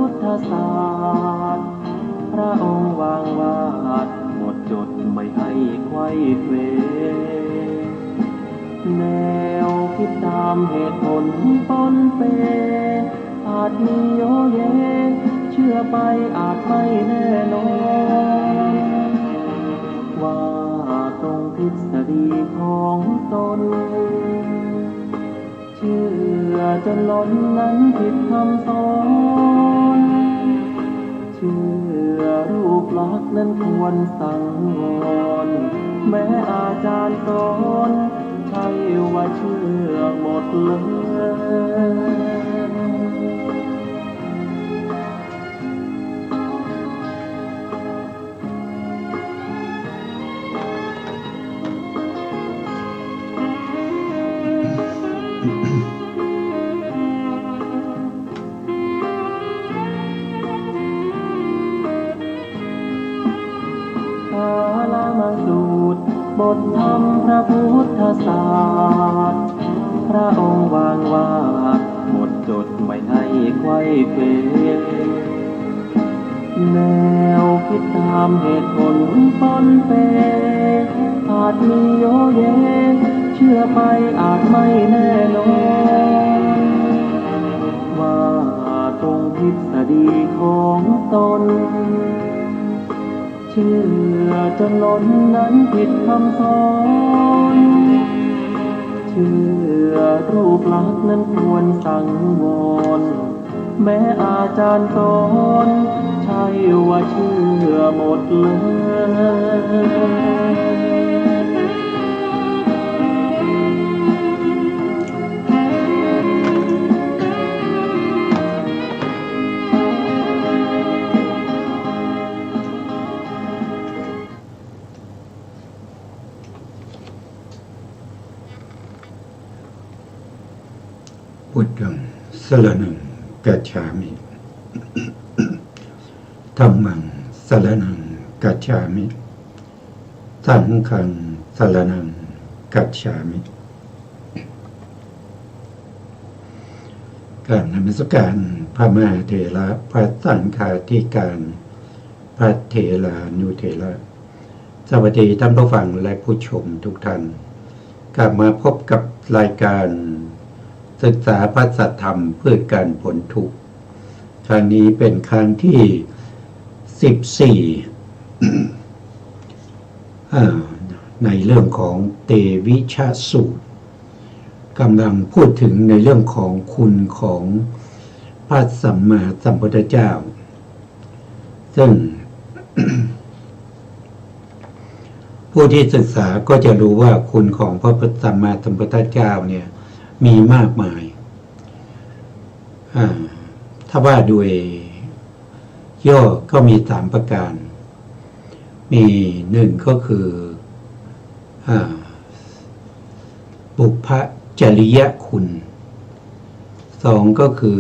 ทธศาสตร์พระองค์วางวาดหมดจดไม่ให้ไขว้เขวแนวคิดตามเหตุผลปนเปอาจมีโยเยเชื่อไปอาจไม่แน่นอนว่าตรงทฤษฎีของตนเชื่อจนล้นนั้นผิดคำสอนเชื่อรูปลักษณ์นั้นควรสังวรแม้อาจารย์สอนใช่ว่าเชื่อหมดเลยบทธรรมพระพุทธศาสตร์พระองค์วางวาดหมดจดไม่ให้ไขว้เขวแนวคิดตามเหตุผลปนเปอาจมีโยเยเชื่อไปอาจไม่แน่นอนว่าตรงทฤษฎีของตนเชื่อจนล้นนั้นผิดคำสอนเชื่อรูปลักษณ์นั้นควรสังวรแม้อาจารย์สอนใช่ว่าเชื่อหมดเลยพุทธังสรณังกัจฉามิธัมมังสรณังกัจฉามิสังฆังสรณังกัจฉามิการนมัสการพระมหาเถระพระสังฆาธิการพระเถรานุเถระสวัสดีท่านผู้ฟังและผู้ชมทุกท่านกลับมาพบกับรายการศึกษาพระสัทธรรมเพื่อการพ้นทุกข์ครั้งนี้เป็นครั้งที่14ในเรื่องของเตวิชสูตรกำลังพูดถึงในเรื่องของคุณของพระสัมมาสัมพุทธเจ้าซึ่ง ผู้ที่ศึกษาก็จะรู้ว่าคุณของพระสัมมาสัมพุทธเจ้าเนี่ยมีมากมายถ้าว่าโดยย่อก็มี3ประการมี1ก็คือบุพจริยคุณ2ก็คือ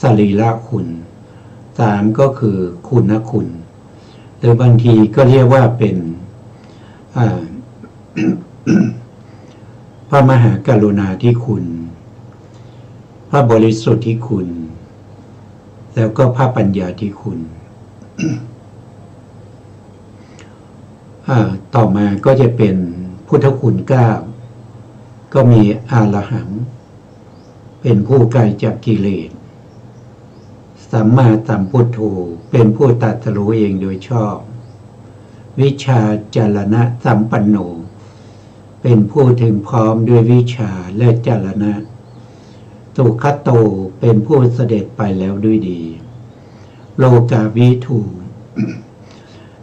สรีระคุณ3ก็คือคุณคุณหรือบางทีก็เรียกว่าเป็นพระมหากรุณาธิคุณพระบริสุทธิคุณแล้วก็พระปัญญาธิคุณต่อมาก็จะเป็นพุทธคุณ9ก็มีอาระหังเป็นผู้ไกลจากกิเลสสัมมาสัมพุทโธเป็นผู้ตรัสรู้เองโดยชอบวิชาจารณะสัมปันโนเป็นผู้ถึงพร้อมด้วยวิชาและจารณะสุขโตเป็นผู้เสด็จไปแล้วด้วยดีโลกาวิทู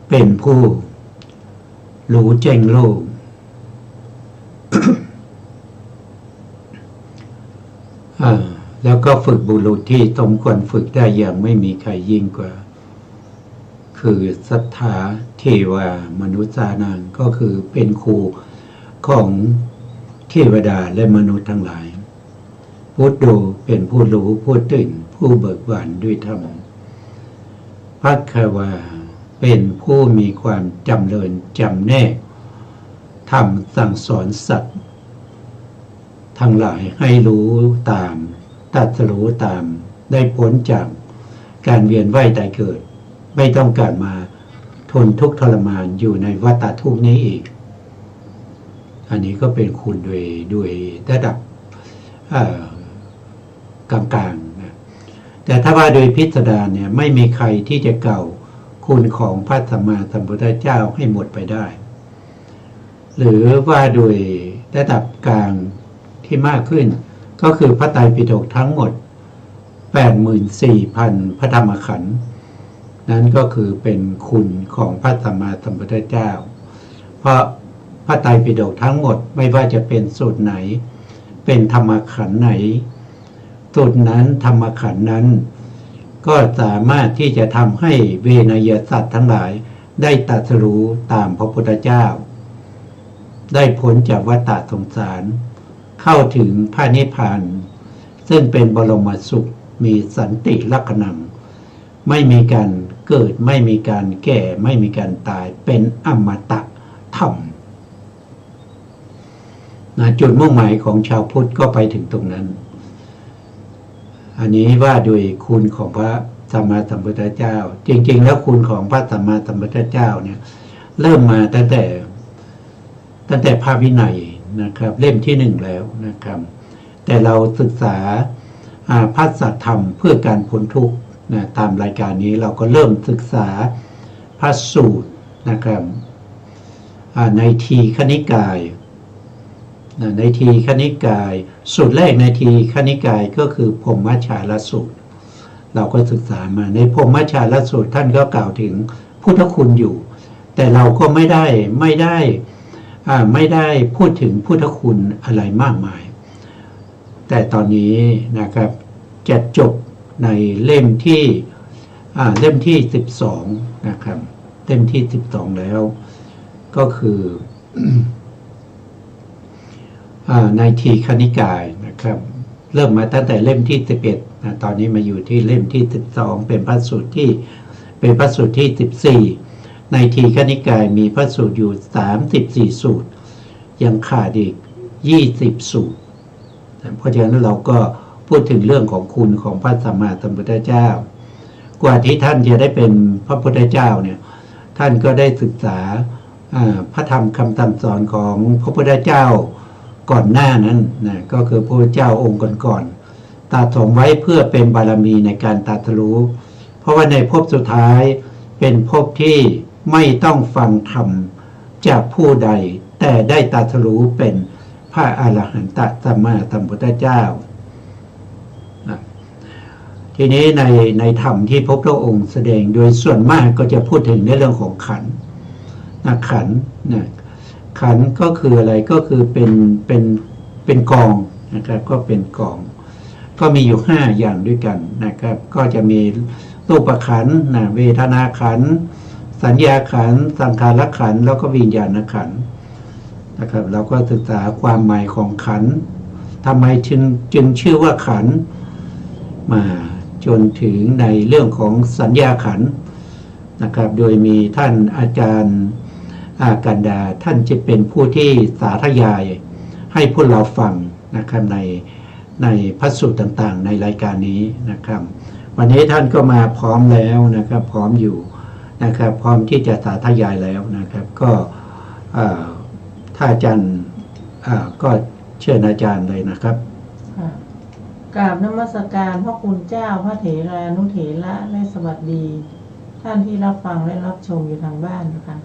เป็นผู้รู้แจ้งโลก แล้วก็ฝึกบุรุษที่สมควรฝึกได้อย่างไม่มีใครยิ่งกว่าคือสัทธาเทวามนุษย์านังก็คือเป็นครูของเทวดาและมนุษย์ทั้งหลายพุทโธเป็นผู้รู้ผู้ตื่นผู้เบิกบานด้วยธรรมภัคควาเป็นผู้มีความจำเริญจำแนกทำสั่งสอนสัตว์ทั้งหลายให้รู้ตามตรัสรู้ตาม ได้พ้นจากการเวียนว่ายตายเกิดไม่ต้องการมาทนทุกข์ทรมานอยู่ในวัฏทุกข์นี้อีกอันนี้ก็เป็นคุณด้วยระดับกลางๆนะแต่ถ้าว่าโดยพิสดารเนี่ยไม่มีใครที่จะเก่าคุณของพระสัมมาสัมพุทธเจ้าให้หมดไปได้หรือว่าโดยระดับกลางที่มากขึ้นก็คือพระไตรปิฎกทั้งหมด 84,000 พระธรรมขันธ์นั้นก็คือเป็นคุณของพระสัมมาสัมพุทธเจ้าเพราะพระไตรปิฎกทั้งหมดไม่ว่าจะเป็นสูตรไหนเป็นธรรมขันธ์ไหนสูตรนั้นธรรมขันธ์นั้นก็สามารถที่จะทำให้เวนยสัตว์ทั้งหลายได้ตรัสรู้ตามพระพุทธเจ้าได้พ้นจากวัฏสงสารเข้าถึงพระนิพพานซึ่งเป็นบรมสุขมีสันติลักขณังไม่มีการเกิดไม่มีการแก่ไม่มีการตายเป็นอมตะธรรมจุดมุ่งหมายของชาวพุทธก็ไปถึงตรงนั้นอันนี้ว่าโดยคุณของพระสัมมาสัมพุทธเจ้าจริงๆแล้วคุณของพระสัมมาสัมพุทธเจ้าเนี่ยเริ่มมาตั้งแต่พระวินัยนะครับเล่มที่1แล้วนะครับแต่เราศึกษาพระสัทธรรมเพื่อการพ้นทุกข์นะตามรายการนี้เราก็เริ่มศึกษาพระสูตรนะครับในทีฆนิกายในทีฆนิกายสูตรแรกในทีฆนิกายก็คือพรหมชาลสูตรเราก็ศึกษามาในพรหมชาลสูตรท่านก็กล่าวถึงพุทธคุณอยู่แต่เราก็ไม่ได้พูดถึงพุทธคุณอะไรมากมายแต่ตอนนี้นะครับจะจบในเล่มที่12นะครับเล่มที่12แล้วก็คือในทีฆนิกายนะครับเริ่มมาตั้งแต่เล่มที่11นะตอนนี้มาอยู่ที่เล่มที่12เป็นพระสูตรที่14ในทีฆนิกายมีพระสูตรอยู่34สูตรยังขาดอีก20สูตรเพราะฉะนั้นเราก็พูดถึงเรื่องของคุณของพระสัมมาสัมพุทธเจ้ากว่าที่ท่านจะได้เป็นพระพุทธเจ้าเนี่ยท่านก็ได้ศึกษาพระธรรมคำสั่งสอนของพระพุทธเจ้าก่อนหน้านั้นนะก็คือพระพุทธเจ้าองค์ก่อนๆตรัสสอนไว้เพื่อเป็นบารมีในการตรัสรู้เพราะว่าในภพสุดท้ายเป็นภพที่ไม่ต้องฟังธรรมจากผู้ใดแต่ได้ตรัสรู้เป็นพระอรหันตสัมมาสัมพุทธเจ้าทีนี้ในธรรมที่พระพุทธองค์แสดงโดยส่วนมากก็จะพูดถึงในเรื่องของขันธ์ขันธ์ขันธ์ก็คืออะไรก็คือเป็นกองนะครับก็เป็นกองก็มีอยู่5อย่างด้วยกันนะครับก็จะมีรูปขันธ์เวทนาขันธ์สัญญาขันธ์สังขารขันธ์แล้วก็วิญญาณขันธ์นะครับเราก็ศึกษาความหมายของขันธ์ทำไมจึงชื่อว่าขันธ์มาจนถึงในเรื่องของสัญญาขันธ์นะครับโดยมีท่านอาจารย์กันดาท่านจะเป็นผู้ที่สาธยายให้พวกเราฟังนะครับในพระสูตรต่างๆในรายการนี้นะครับวันนี้ท่านก็มาพร้อมแล้วนะครับพร้อมอยู่นะครับพร้อมที่จะสาธยายแล้วนะครับก็ถ้าอาจารย์ก็เชิญอาจารย์เลยนะครับกราบนมัสการพระคุณเจ้าพระเถรานุเถระและสวัสดีท่านที่รับฟังและรับชมอยู่ทางบ้านนะคะ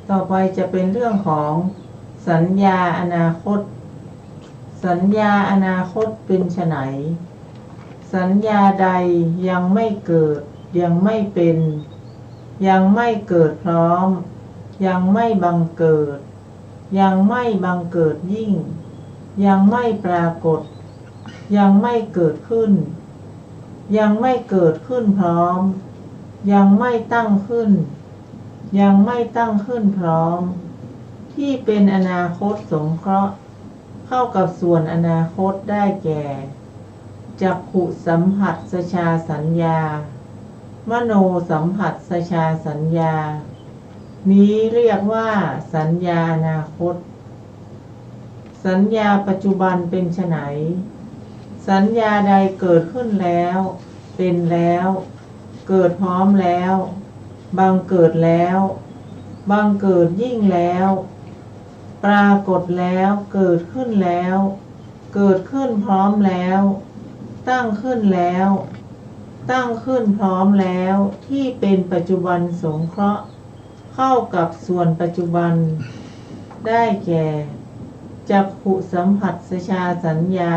ต่อไปจะเป็นเรื่องของสัญญาอนาคตสัญญาอนาคตเป็นไฉนสัญญาใดยังไม่เกิดยังไม่เป็นยังไม่เกิดพร้อมยังไม่บังเกิดยังไม่บังเกิดยิ่งยังไม่ปรากฏยังไม่เกิดขึ้นยังไม่เกิดขึ้นพร้อมยังไม่ตั้งขึ้นยังไม่ตั้งขึ้นพร้อมที่เป็นอนาคตสงเคราะห์เข้ากับส่วนอนาคตได้แก่จักขุสัมผัสสชาสัญญามโนสัมผัสสชาสัญญานี้เรียกว่าสัญญาอนาคตสัญญาปัจจุบันเป็นไฉน สัญญาใดเกิดขึ้นแล้ว เป็นแล้ว เกิดพร้อมแล้วบังเกิดแล้วบังเกิดยิ่งแล้ว ปรากฏแล้วเกิดขึ้นแล้ว เกิดขึ้นพร้อมแล้ว ตั้งขึ้นแล้ว ตั้งขึ้นพร้อมแล้วที่เป็นปัจจุบันสงเคราะห์เข้ากับส่วนปัจจุบันได้แก่จักขุสัมผัสสชาสัญญา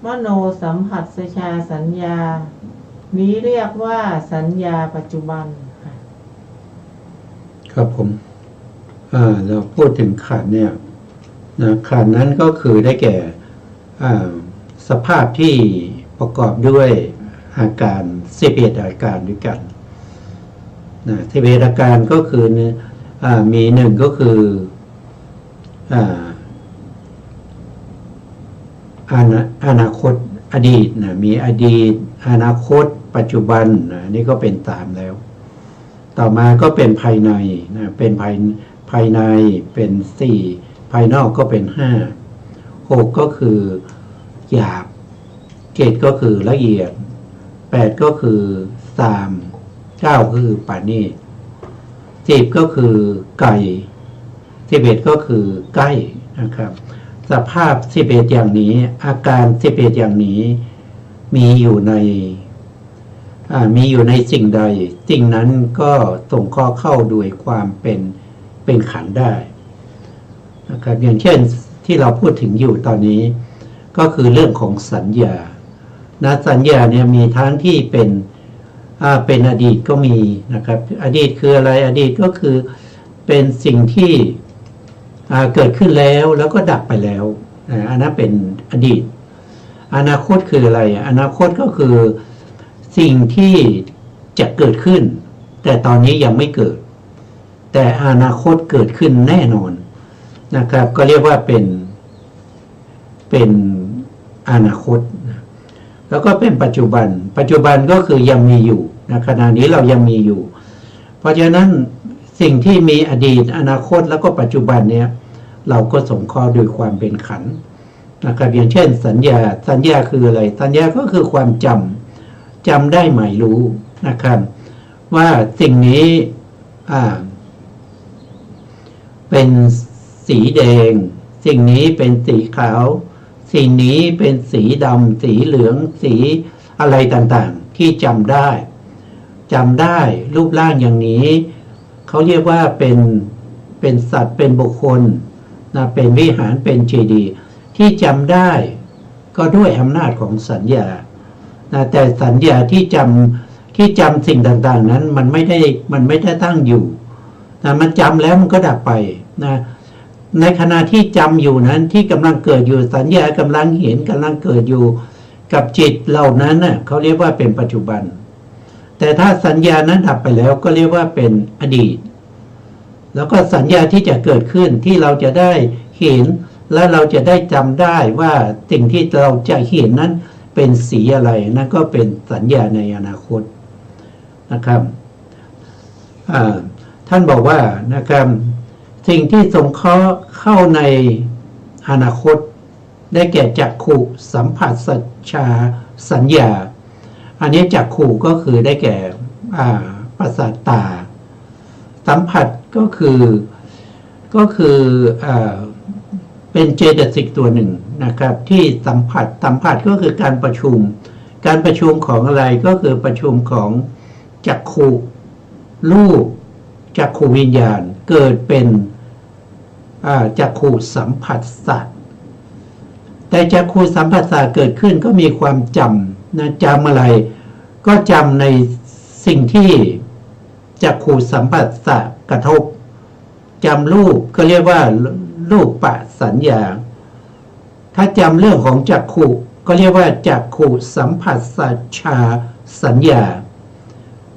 มโนสัมผัสสชาสัญญานี้เรียกว่าสัญญาปัจจุบันค่ะ ครับผมเราพูดถึงขันธ์เนี่ยนะขันธ์นั้นก็คือได้แก่สภาพที่ประกอบด้วยอาการ11อาการด้วยกันนะ11อาการก็คือมีหนึ่งก็คืออนาคตอดีตนะมีอดีตอนาคตปัจจุบันนะนี่ก็เป็นตามแล้ว ต่อมาก็เป็นภายในนะเป็นภายในเป็น4ภายนอกก็เป็น5 6ก็คือหยาบ7ก็คือละเอียด8ก็คือ3 9ก็คือปาณีต10ก็คือไกล11ก็คือใกล้นะครับสภาพ11อย่างนี้อาการ11อย่างนี้มีอยู่ในสิ่งใดสิ่งนั้นก็ส่งข้อเข้าด้วยความเป็นขันธ์ได้นะครับอย่างเช่นที่เราพูดถึงอยู่ตอนนี้ก็คือเรื่องของสัญญานะสัญญาเนี่ยมีทั้งที่เป็นอดีตก็มีนะครับอดีตคืออะไรอดีตก็คือเป็นสิ่งที่เกิดขึ้นแล้วก็ดับไปแล้วอันนั้นเป็นอดีตอนาคตคืออะไรอนาคตก็คือสิ่งที่จะเกิดขึ้นแต่ตอนนี้ยังไม่เกิดแต่อนาคตเกิดขึ้นแน่นอนนะครับก็เรียกว่าเป็นอนาคตแล้วก็เป็นปัจจุบันก็คือยังมีอยู่นะขณะนี้เรายังมีอยู่เพราะฉะนั้นสิ่งที่มีอดีตอนาคตแล้วก็ปัจจุบันเนี่ยเราก็สงเคราะห์โดยความเป็นขันธ์นะครับอย่างเช่นสัญญาคืออะไรสัญญาก็คือความจำได้หมายรู้นะครับว่าสิ่งนี้เป็นสีแดงสิ่งนี้เป็นสีขาวสิ่งนี้เป็นสีดำสีเหลืองสีอะไรต่างๆที่จำได้รูปร่างอย่างนี้เขาเรียกว่าเป็นสัตว์เป็นบุคคลนะเป็นวิหารเป็นเจดีย์ที่จำได้ก็ด้วยอำนาจของสัญญานะแต่สัญญาที่จำสิ่งต่างๆนั้นมันไม่ได้ตั้งอยู่นะมันจำแล้วมันก็ดับไปนะในขณะที่จำอยู่นั้นที่กำลังเกิดอยู่สัญญากำลังเห็นกำลังเกิดอยู่กับจิตเหล่านั้นน่ะเขาเรียกว่าเป็นปัจจุบันแต่ถ้าสัญญานั้นดับไปแล้วก็เรียกว่าเป็นอดีตแล้วก็สัญญาที่จะเกิดขึ้นที่เราจะได้เห็นและเราจะได้จำได้ว่าสิ่งที่เราจะเห็นนั้นเป็นสีอะไรนั่นก็เป็นสัญญาในอนาคตนะครับท่านบอกว่านะครับสิ่งที่สงเคราะห์เข้าในอนาคตได้แก่จักขุสัมผัสสัจฉาสัญญาอันนี้จักขุก็คือได้แก่ประสาทตาสัมผัสก็คือเป็นเจตสิกตัวหนึ่งนะครับที่สัมผัสก็คือการประชุมของอะไรก็คือประชุมของจักขุรูปจักขุวิญญาณเกิดเป็นจักขุสัมผัสสัตว์แต่จักขุสัมผัสสัตว์เกิดขึ้นก็มีความจำนะจำอะไรก็จำในสิ่งที่จักขุสัมผัสสัตว์กระทบจำรูปก็เรียกว่ารูปปะสัญญาถ้าจำเรื่องของจักขุก็เรียกว่าจักขุสัมผัสสัจฉาสัญญา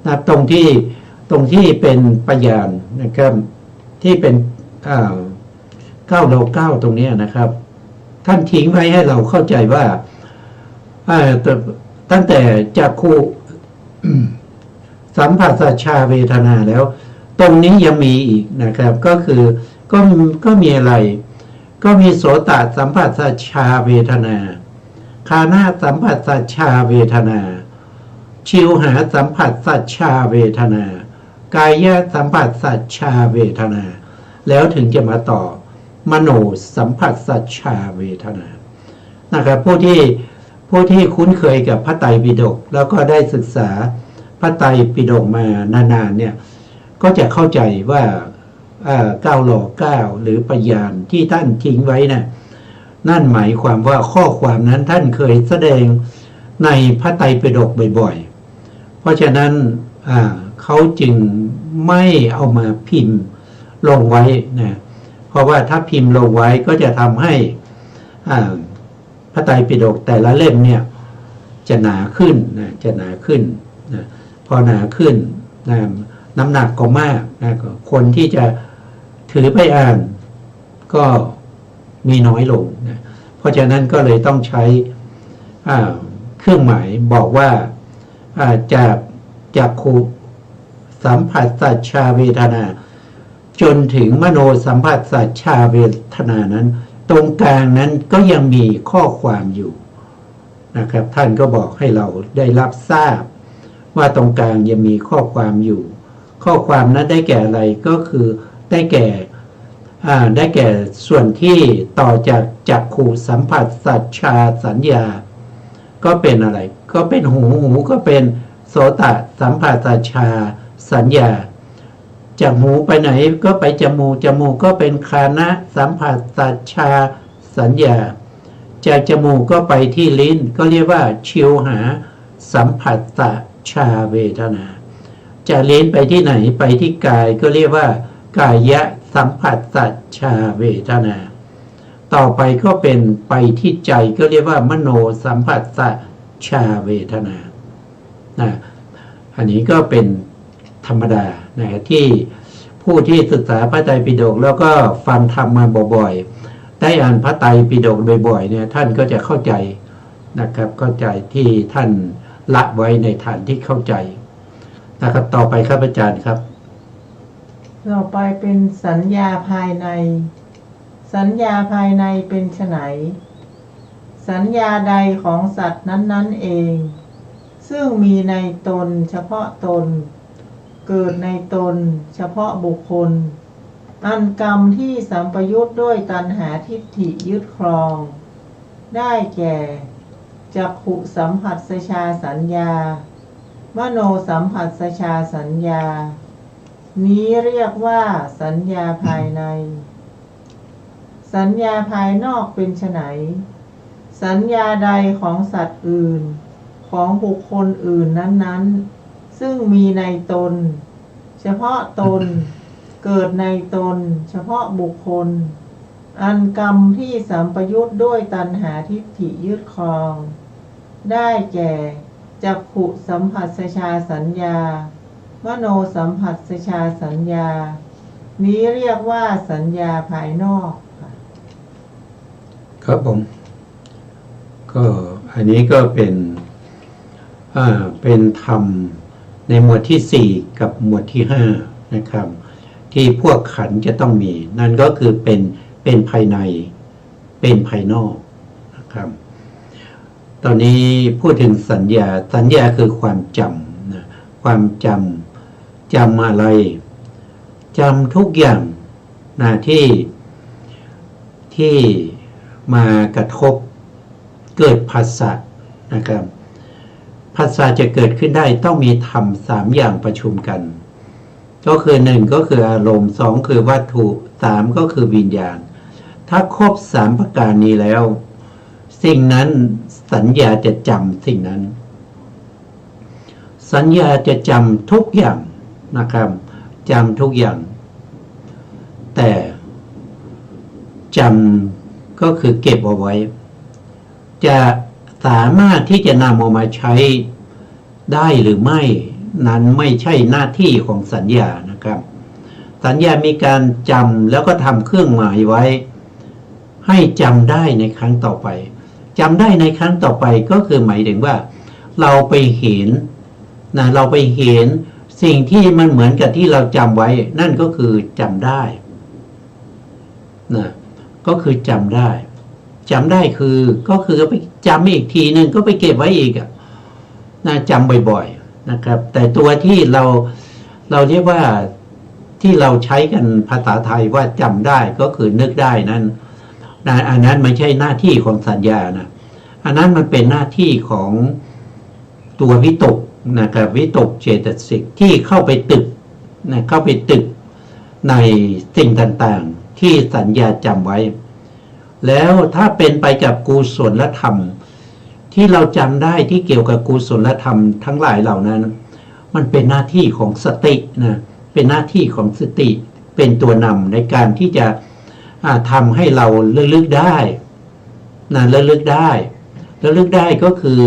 นะตรงที่เป็นพยานนะครับที่เป็น9 ตรงนี้นะครับท่านทิ้งไว้ให้เราเข้าใจว่าตั้งแต่จักขุสัมผัสสัจฉาเวทนาแล้วตรงนี้ยังมีอีกนะครับก็คือก็มีอะไรก็มีโสตสัมผัสสัจฉาเวทนา คานาสัมผัสสัจชาเวทนา ชิวหาสัมผัสสัจชาเวทนา กายสัมผัสสัจชาเวทนา แล้วถึงจะมาต่อมโนสัมผัสสัจชาเวทนานะครับผู้ที่คุ้นเคยกับพระไตรปิฎกแล้วก็ได้ศึกษาพระไตรปิฎกมานานๆเนี่ยก็จะเข้าใจว่า9 หล่อ 9หรือปยานที่ท่านทิ้งไว้นะนั่นหมายความว่าข้อความนั้นท่านเคยแสดงในพระไตรปิฎกบ่อยๆเพราะฉะนั้นเขาจึงไม่เอามาพิมพ์ลงไว้นะเพราะว่าถ้าพิมพ์ลงไว้ก็จะทำให้พระไตรปิฎกแต่ละเล่มเนี่ยจะหนาขึ้นนะจะหนาขึ้นนะพอหนาขึ้นนะน้ำหนักก็มากนะคนที่จะถือไปอ่านก็มีน้อยลงนะเพราะฉะนั้นก็เลยต้องใช้เครื่องหมายบอกว่าจากขุสัมผัสสัจชาเวทนาจนถึงมโนสัมผัสสัจชาเวทนานั้นตรงกลางนั้นก็ยังมีข้อความอยู่นะครับท่านก็บอกให้เราได้รับทราบว่าตรงกลางยังมีข้อความอยู่ข้อความนั้นได้แก่อะไรก็คือได้แก่ส่วนที่ต่อจากจักขุสัมผัสสัจชาสัญญาก็เป็นอะไรก็เป็นหูก็เป็นโสตสัมผัสสัจชาสัญญาจากหูไปไหนก็ไปจมูกก็เป็นคานะสัมผัสสัจชาสัญญาจากจมูกก็ไปที่ลิ้นก็เรียกว่าชิวหาสัมผัสสัจชาเวทนาจากลิ้นไปที่ไหนไปที่กายก็เรียกว่ากายะสัมผัสสัจชาเวทนาต่อไปก็เป็นไปที่ใจก็เรียกว่ามโนสัมผัสสัจชาเวทนาอันนี้ก็เป็นธรรมดานะที่ผู้ที่ศึกษาพระไตรปิฎกแล้วก็ฟังธรรมมาบ่อยๆได้อ่านพระไตรปิฎกบ่อยๆเนี่ยท่านก็จะเข้าใจนะครับเข้าใจที่ท่านละไว้ในฐานที่เข้าใจนะครับต่อไปครับอาจารย์ครับต่อไปเป็นสัญญาภายในสัญญาภายในเป็นไฉนสัญญาใดของสัตว์นั้นๆเองซึ่งมีในตนเฉพาะตนเกิดในตนเฉพาะบุคคลอันกรรมที่สัมปยุตด้วยตัณหาทิฏฐิยึดครองได้แก่จักขุสัมผัสสชาสัญญามโนสัมผัสสชาสัญญานี้เรียกว่าสัญญาภายในสัญญาภายนอกเป็นไฉนสัญญาใดของสัตว์อื่นของบุคคลอื่นนั้นๆซึ่งมีในตนเฉพาะตนเกิดในตนเฉพาะบุคคลอันกรรมที่สัมปยุตด้วยตัณหาทิฏฐิยึดครองได้แก่จักขุสัมผัสสชาสัญญามโนสัมผัสสชาสัญญานี้เรียกว่าสัญญาภายนอกครับผมก็อันนี้ก็เป็นธรรมในหมวดที่4กับหมวดที่5นะครับที่พวกขันธ์จะต้องมีนั่นก็คือเป็นภายในเป็นภายนอกนะครับตอนนี้พูดถึงสัญญาคือความจำนะความจำอะไรจำทุกอย่างนะที่มากระทบเกิดภาษานะครับภาษาจะเกิดขึ้นได้ต้องมีธรรม3อย่างประชุมกันก็คือ1ก็คืออารมณ์2คือวัตถุ3ก็คือวิญญาณถ้าครบ3ประการนี้แล้วสิ่งนั้นสัญญาจะจำสิ่งนั้นสัญญาจะจำทุกอย่างนะครับจำทุกอย่างแต่จำก็คือเก็บเอาไว้จะสามารถที่จะนำเอามาใช้ได้หรือไม่นั้นไม่ใช่หน้าที่ของสัญญานะครับสัญญามีการจำแล้วก็ทำเครื่องหมายไว้ให้จำได้ในครั้งต่อไปจำได้ในครั้งต่อไปก็คือหมายถึงว่าเราไปเห็นสิ่งที่มันเหมือนกับที่เราจำไว้นั่นก็คือจำได้นะก็คือจำได้ จำได้ก็คือไปจำอีกทีหนึ่งก็ไปเก็บไว้อีกนะจำบ่อยๆนะครับ แต่ตัวที่เราเรียกว่าที่เราใช้กันภาษาไทยว่าจำได้ก็คือนึกได้นั้นนะอันนั้นไม่ใช่หน้าที่ของสัญญานะอันนั้นมันเป็นหน้าที่ของตัววิตกนะครับวิตกเจตสิกที่เข้าไปตึกนะเข้าไปตึกในสิ่งต่างๆที่สัญญาจำไว้แล้วถ้าเป็นไปกับกุศลธรรมที่เราจำได้ที่เกี่ยวกับกุศลธรรมทั้งหลายเหล่านั้นมันเป็นหน้าที่ของสตินะเป็นหน้าที่ของสติเป็นตัวนำในการที่จะทำให้เราระลึกได้นะระลึกได้ก็คือ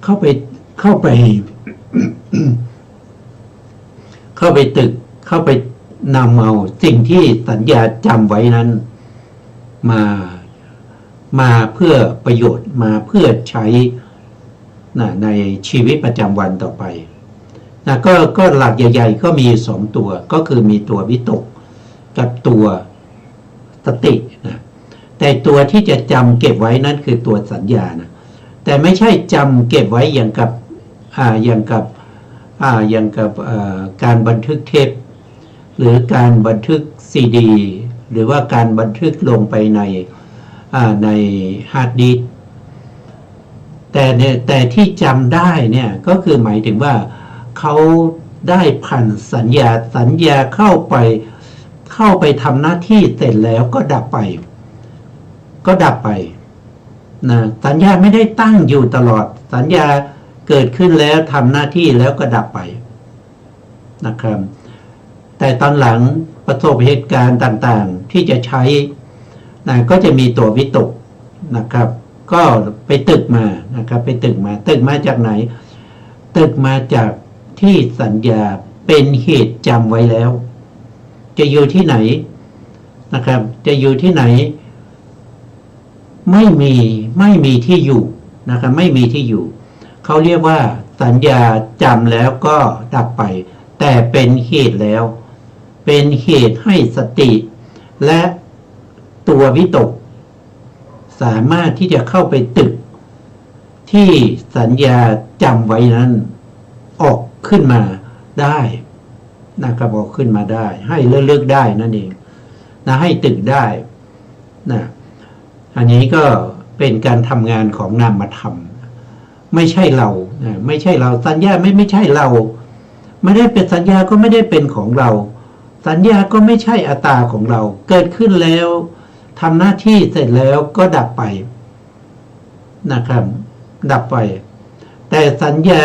เข้าไป เข้าไปตึกเข้าไปนำเอาสิ่งที่สัญญาจำไว้นั้นมาเพื่อประโยชน์มาเพื่อใช้ในชีวิตประจำวันต่อไปนะก็หลักใหญ่ๆก็มี2ตัวก็คือมีตัววิตกกับตัวสตินะแต่ตัวที่จะจำเก็บไว้นั้นคือตัวสัญญานะแต่ไม่ใช่จำเก็บไว้อย่างกับการบันทึกเทปหรือการบันทึกซีดีหรือว่าการบันทึกลงไปในฮาร์ดดิสก์แต่ที่จำได้เนี่ยก็คือหมายถึงว่าเขาได้ผ่านสัญญาเข้าไปทำหน้าที่เสร็จแล้วก็ดับไปนะสัญญาไม่ได้ตั้งอยู่ตลอดสัญญาเกิดขึ้นแล้วทำหน้าที่แล้วก็ดับไปนะครับแต่ตอนหลังประสบเหตุการณ์ต่างๆที่จะใช้นะก็จะมีตัววิตกนะครับก็ไปตึกมานะครับไปตึกมาจากไหนตึกมาจากที่สัญญาเป็นเหตุจำไว้แล้วจะอยู่ที่ไหนนะครับจะอยู่ที่ไหนไม่มีที่อยู่นะครับไม่มีที่อยู่เขาเรียกว่าสัญญาจำแล้วก็ดับไปแต่เป็นเหตุแล้วเป็นเหตุให้สติและตัววิตกสามารถที่จะเข้าไปตึกที่สัญญาจำไว้นั้นออกขึ้นมาได้นะครับออกขึ้นมาได้ให้เลือกได้นั่นเองนะให้ตึกได้นะอันนี้ก็เป็นการทำงานของนามธรรมไม่ใช่เราไม่ใช่เราสัญญาไม่ใช่เราไม่ได้เป็นสัญญาก็ไม่ได้เป็นของเราสัญญาก็ไม่ใช่อัตตาของเราเกิดขึ้นแล้วทำหน้าที่เสร็จแล้วก็ดับไปนะครับดับไปแต่สัญญา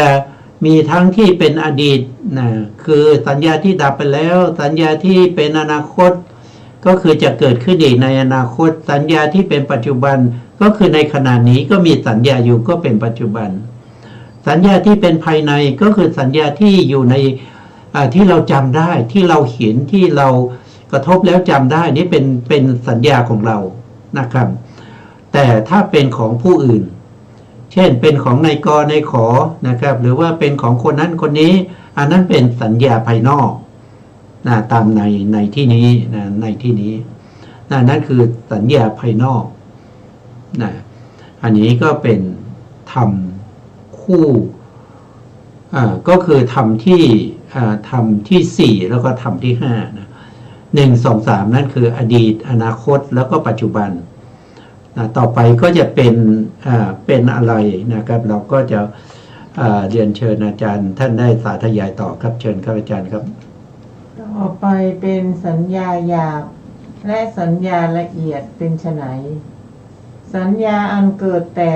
มีทั้งที่เป็นอดีตนะคือสัญญาที่ดับไปแล้วสัญญาที่เป็นอนาคตก็คือจะเกิดขึ้นอีกในอนาคตสัญญาที่เป็นปัจจุบันก็คือในขณะนี้ก็มีสัญญาอยู่ก็เป็นปัจจุบันสัญญาที่เป็นภายในก็คือสัญญาที่อยู่ในที่เราจำได้ที่เราเห็นที่เรากระทบแล้วจำได้นี่เป็นสัญญาของเรานะครับแต่ถ้าเป็นของผู้อื่นเช่นเป็นของนายกนายขอนะครับหรือว่าเป็นของคนนั้นคนนี้อันนั้นเป็นสัญญาภายนอกตามในที่นี้ในที่นี้นั่นคือสัญญาภายนอกอันนี้ก็เป็นธรรมคู่ก็คือธรรมที่4แล้วก็ธรรมที่5นะ1 2 3นั่นคืออดีตอนาคตแล้วก็ปัจจุบันต่อไปก็จะเป็นอะไรนะครับเราก็จะเรียนเชิญอาจารย์ท่านได้สาธยายต่อครับเชิญครับอาจารย์ครับต่อไปเป็นสัญญาหยาบและสัญญาละเอียดเป็นไฉนสัญญาอันเกิดแต่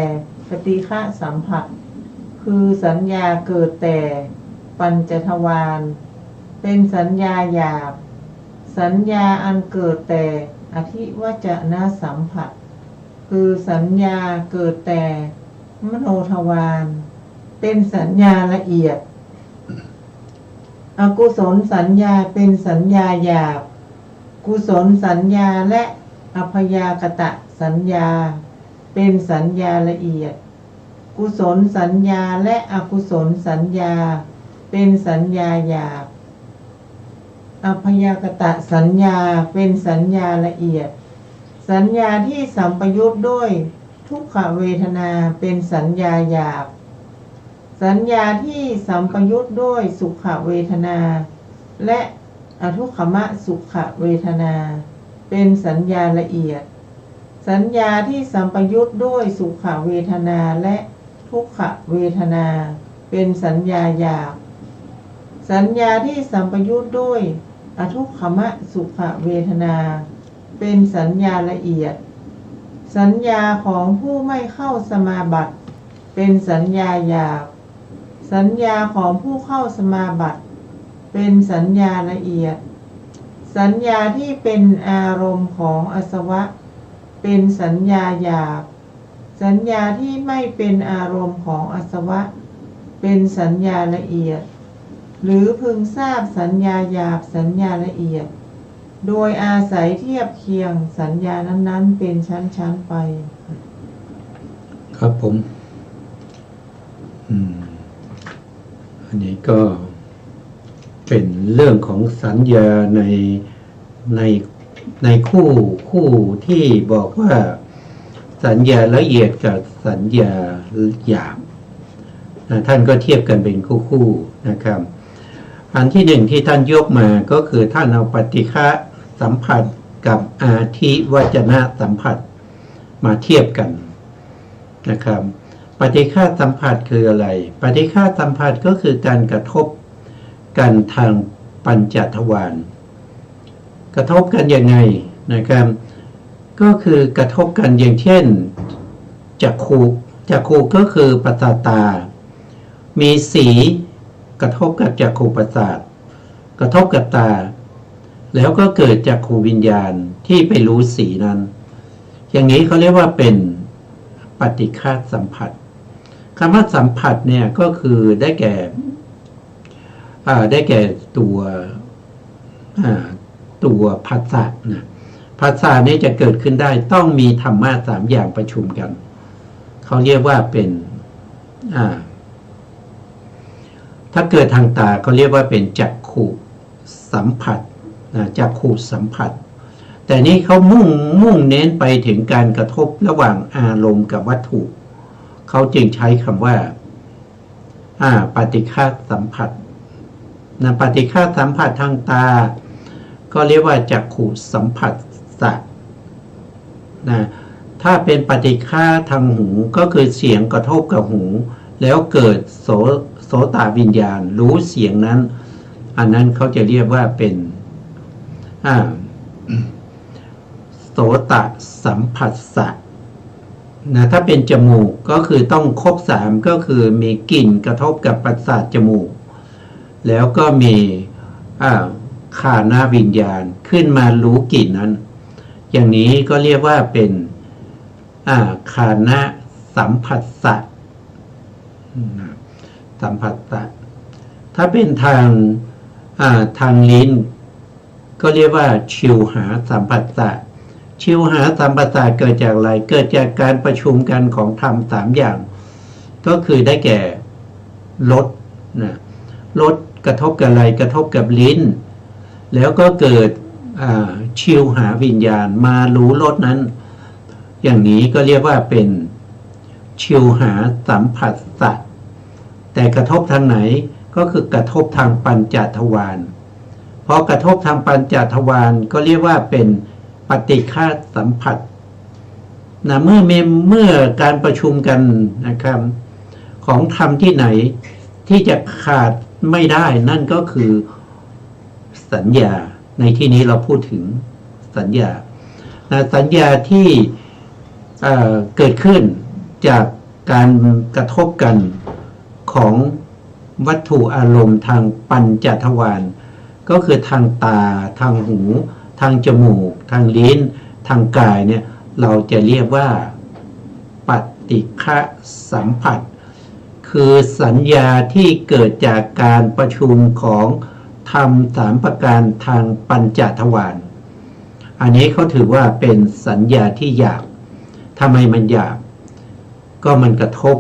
ปฏิฆะสัมผัสคือสัญญาเกิดแต่ปัญจทวารเป็นสัญญาหยาบสัญญาอันเกิดแต่อธิวจนสัมผัสคือสัญญาเกิดแต่มโนทวารเป็นสัญญาละเอียดอกุศลสัญญาเป็นสัญญาหยาบกุศลสัญญาและอัพยากตสัญญาเป็นสัญญาละเอียดกุศลสัญญาและอกุศลสัญญาเป็นสัญญาหยาบอัพยากตสัญญาเป็นสัญญาละเอียด สัญญาที่สัมปยุตด้วยทุกขเวทนาเป็นสัญญาหยาบสัญญาที่สัมปยุตด้วยสุขเวทนาและอทุกขมสุขเวทนาเป็นสัญญาละเอียดสัญญาที่สัมปยุตด้วยสุขเวทนาและทุกขเวทนาเป็นสัญญาหยาบสัญญาที่สัมปยุตด้วยอทุกขมสุขเวทนาเป็นสัญญาละเอียดสัญญาของผู้ไม่เข้าสมาบัติเป็นสัญญาหยาบสัญญาของผู้เข้าสมาบัติเป็นสัญญาละเอียดสัญญาที่เป็นอารมณ์ของอาสวะเป็นสัญญาหยาบสัญญาที่ไม่เป็นอารมณ์ของอาสวะเป็นสัญญาละเอียดหรือพึงทราบสัญญาหยาบสัญญาละเอียดโดยอาศัยเทียบเคียงสัญญานั้นๆเป็นชั้นๆไปครับผมอันนี้ก็เป็นเรื่องของสัญญาในคู่ที่บอกว่าสัญญาละเอียดกับสัญญาหยาบท่านก็เทียบกันเป็นคู่นะครับอันที่หนึ่งที่ท่านยกมาก็คือท่านเอาปฏิฆะสัมผัสกับอาทิวจนะสัมผัสมาเทียบกันนะครับปฏิฆะสัมผัสคืออะไรปฏิฆะสัมผัสก็คือการกระทบกันทางปัญจทวารกระทบกันยังไงนะครับก็คือกระทบกันอย่างเช่นจักขุก็คือประสาทตามีสีกระทบกับจักขุประสาทกระทบกับตาแล้วก็เกิดจักขุวิญญาณที่ไปรู้สีนั้นอย่างนี้เขาเรียกว่าเป็นปฏิฆะสัมผัสคำว่าสัมผัสเนี่ยก็คือได้แก่ตัวผัสสะนะผัสสะนี้จะเกิดขึ้นได้ต้องมีธรรมะ3อย่างประชุมกันเขาเรียกว่าเป็นถ้าเกิดทางตาเขาเรียกว่าเป็นจักขุสัมผัสจักขุสัมผัสแต่นี้เขามุ่งเน้นไปถึงการกระทบระหว่างอารมณ์กับวัตถุเขาจึงใช้คำว่าปฏิฆะสัมผัสปฏิฆะสัมผัสทางตาก็เรียกว่าจักขุสัมผัสสะถ้าเป็นปฏิฆะทางหูก็คือเสียงกระทบกับหูแล้วเกิดโสตวิญญาณรู้เสียงนั้นอันนั้นเขาจะเรียกว่าเป็นโสตสัมผัสสะถ้าเป็นจมูกก็คือต้องครบ3ก็คือมีกลิ่นกระทบกับประสาทจมูกแล้วก็มีฆานวิญญาณขึ้นมารู้กลิ่นนั้นอย่างนี้ก็เรียกว่าเป็นฆานสัมผัสสะสัมผัสสะถ้าเป็นทางลิ้นก็เรียกว่าชิวหาสัมผัสสะชิวหาสัมผัสสะเกิดจากอะไรเกิดจากการประชุมกันของธรรม3อย่างก็คือได้แก่รสรสกระทบกับอะไรกระทบกับลิ้นแล้วก็เกิดชิวหาวิญญาณมารู้รสนั้นอย่างนี้ก็เรียกว่าเป็นชิวหาสัมผัสสะแต่กระทบทางไหนก็คือกระทบทางปัญจทวารพอกระทบทางปัญจทวารก็เรียกว่าเป็นปฏิฆะสัมผัสเมื่อการประชุมกันนะครับของธรรมที่ไหนที่จะขาดไม่ได้นั่นก็คือสัญญาในที่นี้เราพูดถึงสัญญาสัญญาที่เกิดขึ้นจากการกระทบกันของวัตถุอารมณ์ทางปัญจทวารก็คือทางตาทางหูทางจมูกทางลิ้นทางกายเนี่ยเราจะเรียกว่าปฏิฆะสัมผัสคือสัญญาที่เกิดจากการประชุมของธรรม3ประการทางปัญจทวารอันนี้เขาถือว่าเป็นสัญญาที่หยาบทำไมมันหยาบก็มันกระทบ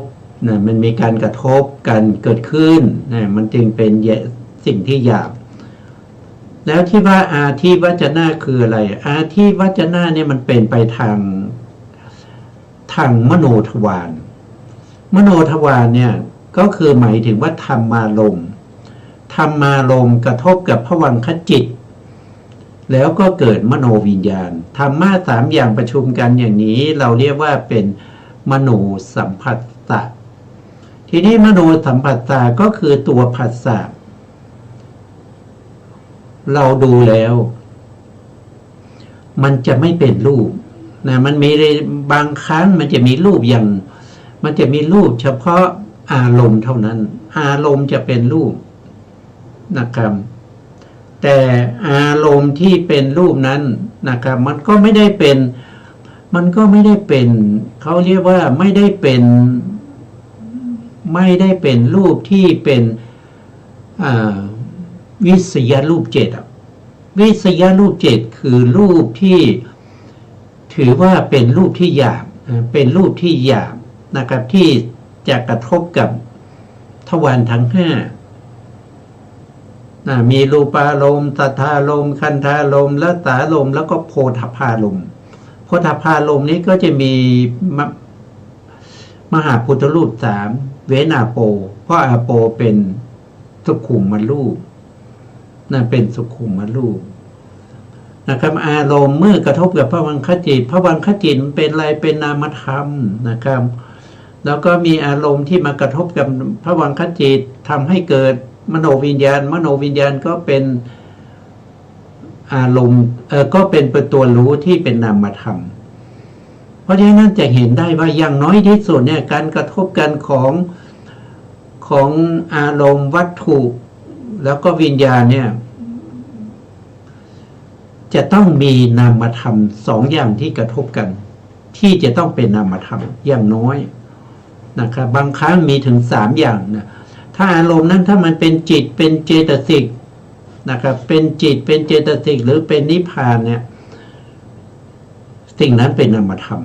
มันมีการกระทบกันเกิดขึ้นมันจึงเป็นสิ่งที่หยาบ แล้วที่ว่าอาทิวัจนะคืออะไรอาทิวัจนะเนี่ยมันเป็นไปทางมโนทวารมโนทวารเนี่ยก็คือหมายถึงว่าธรรมารมณ์กระทบกับภวังคจิตแล้วก็เกิดมโนวิญญาณธรรมะสามอย่างประชุมกันอย่างนี้เราเรียกว่าเป็นมโนสัมผัสสะทีนี้มโนสัมผัสสะก็คือตัวผัสสะเราดูแล้วมันจะไม่เป็นรูปนะมันมีบางครั้งมันจะมีรูปอย่างมันจะมีรูปเฉพาะอารมณ์เท่านั้นอารมณ์จะเป็นรูปนะครับแต่อารมณ์ที่เป็นรูปนั้นนะครับมันก็ไม่ได้เป็นเขาเรียกว่าไม่ได้เป็นรูปที่เป็นวิษยรูปเจ็ดวิษยรูปเจ็ดคือรูปที่ถือว่าเป็นรูปที่หยาบนะครับที่จะกระทบกับทวารทั้งห้ามีรูปารมณ์สัทธารมณ์คันธารมณ์รสารมณ์แล้วก็โพธพารมณ์โพธพารมณ์นี้ก็จะมีมหาพุทธรูปสามเวนาโปเพราะอาโปเป็นสุขุมรูปเป็นสุขุมรูปนะครับอารมณ์เมื่อกระทบกับภวังคจิตเป็นอะไรเป็นนามธรรมนะครับแล้วก็มีอารมณ์ที่มากระทบกับภวังคจิตทำให้เกิดมโนวิญญาณก็เป็นอารมณ์ก็เป็นตัวรู้ที่เป็นนามธรรมเพราะฉะนั้นจะเห็นได้ว่าอย่างน้อยที่สุดเนี่ยการกระทบกันของอารมณ์วัตถุแล้วก็วิญญาณเนี่ยจะต้องมีนามธรรมสองอย่างที่กระทบกันที่จะต้องเป็นนามธรรมอย่างน้อยนะครับบางครั้งมีถึงสามอย่างนะถ้าอารมณ์นั้นถ้ามันเป็นจิตเป็นเจตสิกนะครับเป็นจิตเป็นเจตสิกหรือเป็นนิพพานเนี่ยสิ่งนั้นเป็นนามธรรม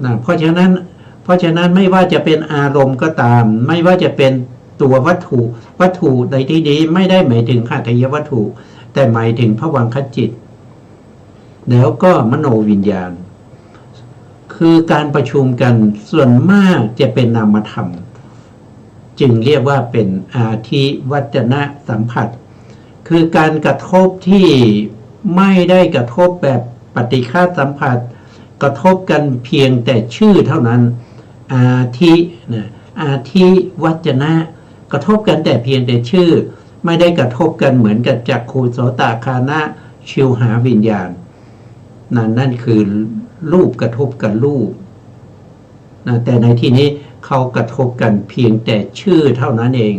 นะเพราะฉะนั้นไม่ว่าจะเป็นอารมณ์ก็ตามไม่ว่าจะเป็นตัววัตถุในที่นี้ไม่ได้หมายถึงขัตถยวัตถุแต่หมายถึงภวังคจิตแล้วก็มโนวิญญาณคือการประชุมกันส่วนมากจะเป็นนามธรรมจึงเรียกว่าเป็นอาทิวัจนะสัมผัสคือการกระทบที่ไม่ได้กระทบแบบปฏิฆาสัมผัสกระทบกันเพียงแต่ชื่อเท่านั้นอาทิวัจนะกระทบกันแต่เพียงแต่ชื่อไม่ได้กระทบกันเหมือนกับจักขุโสตคานะชิวหาวิญญาณนั่นคือรูปกระทบกับรูปแต่ในที่นี้เขากระทบกันเพียงแต่ชื่อเท่านั้นเอง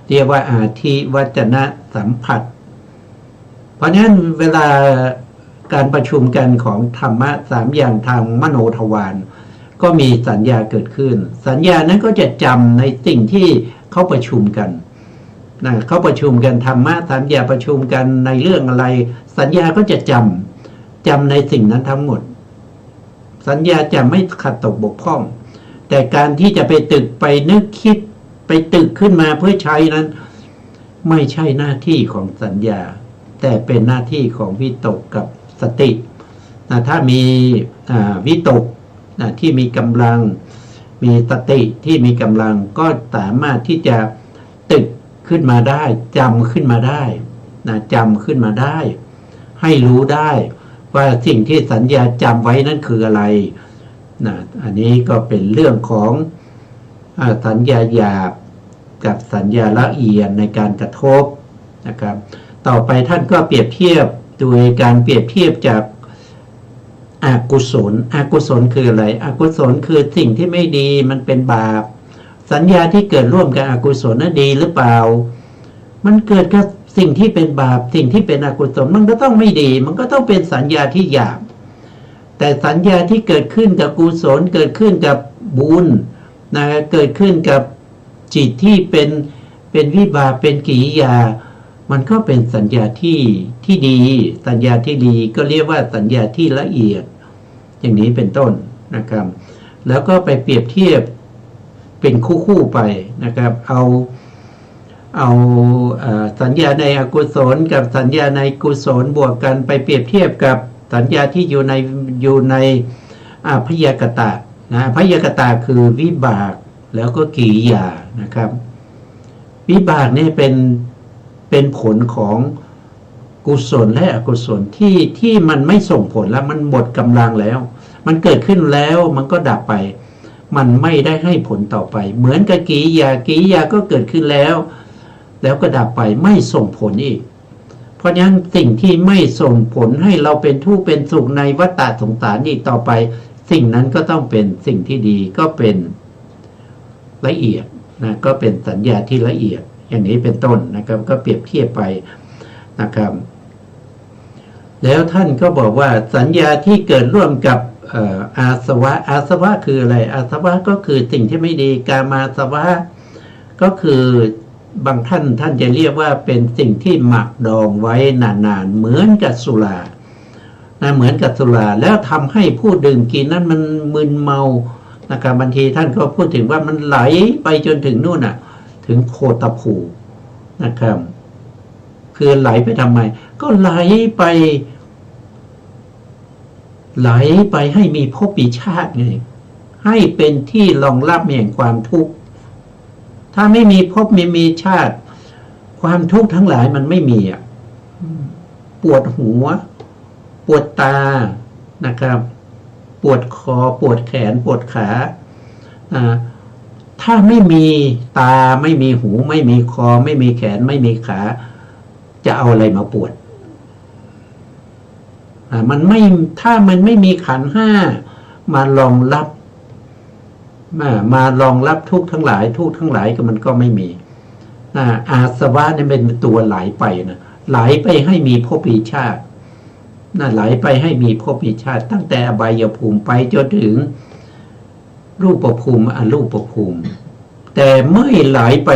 เรียกว่าอาทิวัจนะสัมผัสเพราะฉะนั้นเวลาการประชุมกันของธรรมะสามอย่างทางมโนทวารก็มีสัญญาเกิดขึ้นสัญญานั้นก็จะจำในสิ่งที่เขาประชุมกันเขาประชุมกันธรรมะสามอย่างประชุมกันในเรื่องอะไรสัญญาก็จะจำในสิ่งนั้นทั้งหมดสัญญาจะไม่ขัดตกบกพร่องแต่การที่จะไปตึกไปนึกคิดไปตึกขึ้นมาเพื่อใช้นั้นไม่ใช่หน้าที่ของสัญญาแต่เป็นหน้าที่ของวิตกกับสติถ้ามีวิตกที่มีกำลังมีสติที่มีกำลังก็สามารถที่จะตึกขึ้นมาได้จำขึ้นมาได้จำขึ้นมาได้ให้รู้ได้ว่าสิ่งที่สัญญาจำไว้นั่นคืออะไรอันนี้ก็เป็นเรื่องของสัญญาหยาบกับสัญญาละเอียดในการกระทบนะครับต่อไปท่านก็เปรียบเทียบโดยการเปรียบเทียบจากอกุศลคืออะไรอกุศลคือสิ่งที่ไม่ดีมันเป็นบาปสัญญาที่เกิดร่วมกับอกุศลนั้นดีหรือเปล่ามันเกิดกับสิ่งที่เป็นบาปสิ่งที่เป็นอกุศลมันก็ต้องไม่ดีมันก็ต้องเป็นสัญญาที่หยาบแต่สัญญาที่เกิดขึ้นกับกุศลเกิดขึ้นกับบุญเกิดขึ้นกับจิตที่เป็นวิบากเป็นกิริยามันก็เป็นสัญญาที่ดีสัญญาที่ดีก็เรียกว่าสัญญาที่ละเอียดอย่างนี้เป็นต้นนะครับแล้วก็ไปเปรียบเทียบเป็นคู่ไปนะครับเอา เอาสัญญาในอกุศลกับสัญญาในกุศลบวกกันไปเปรียบเทียบกับสัญญาที่อยู่ในพยากตะนะพยากตะคือวิบากแล้วก็กิริยานะครับ วิบากนี่เป็นผลของกุศลและอกุศลที่มันไม่ส่งผลแล้วมันหมดกำลังแล้ว มันเกิดขึ้นแล้วมันก็ดับไป มันไม่ได้ให้ผลต่อไปเหมือนกับกิริยาก็เกิดขึ้นแล้วก็ดับไปไม่ส่งผลอีก เพราะฉะนั้นสิ่งที่ไม่ส่งผลให้เราเป็นทุกข์เป็นสุขในวัฏฏะสงสารอีกต่อไปสิ่งนั้นก็ต้องเป็นสิ่งที่ดีก็เป็นละเอียดนะก็เป็นสัญญาที่ละเอียดอย่างนี้เป็นต้นนะครับก็เปรียบเทียบไปนะครับแล้วท่านก็บอกว่าสัญญาที่เกิดร่วมกับอาสวะคืออะไรอาสวะก็คือสิ่งที่ไม่ดีกามาสวะก็คือบางท่านจะเรียกว่าเป็นสิ่งที่หมักดองไว้นานๆเหมือนกับสุรานะเหมือนกับสุราแล้วทำให้ผู้ดื่มกินนั้นมันมึนเมานะครับบางทีท่านก็พูดถึงว่ามันไหลไปจนถึงนู่นน่ะถึงโคตภูนะครับคือไหลไปทำไมก็ไหลไปให้มีภพมีชาติไงให้เป็นที่รองรับแห่งความทุกข์ถ้าไม่มีภพไม่มีชาติความทุกข์ทั้งหลายมันไม่มีอ่ะปวดหัวปวดตานะครับปวดคอปวดแขนปวดขาถ้าไม่มีตาไม่มีหูไม่มีคอไม่มีแขนไม่มีขาจะเอาอะไรมาปวดมันไม่ถ้ามันไม่มีขันธ์ห้ามารองรับทุกข์ทั้งหลายก็มันก็ไม่มีอาสวะเนี่ยเป็นตัวไหลไปนะไหลไปให้มีภพชาติไหลไปให้มีภพชาติตั้งแต่อบายภูมิไปจนถึงรูปภูมิอรูปภูมิแต่ไม่ไหลไป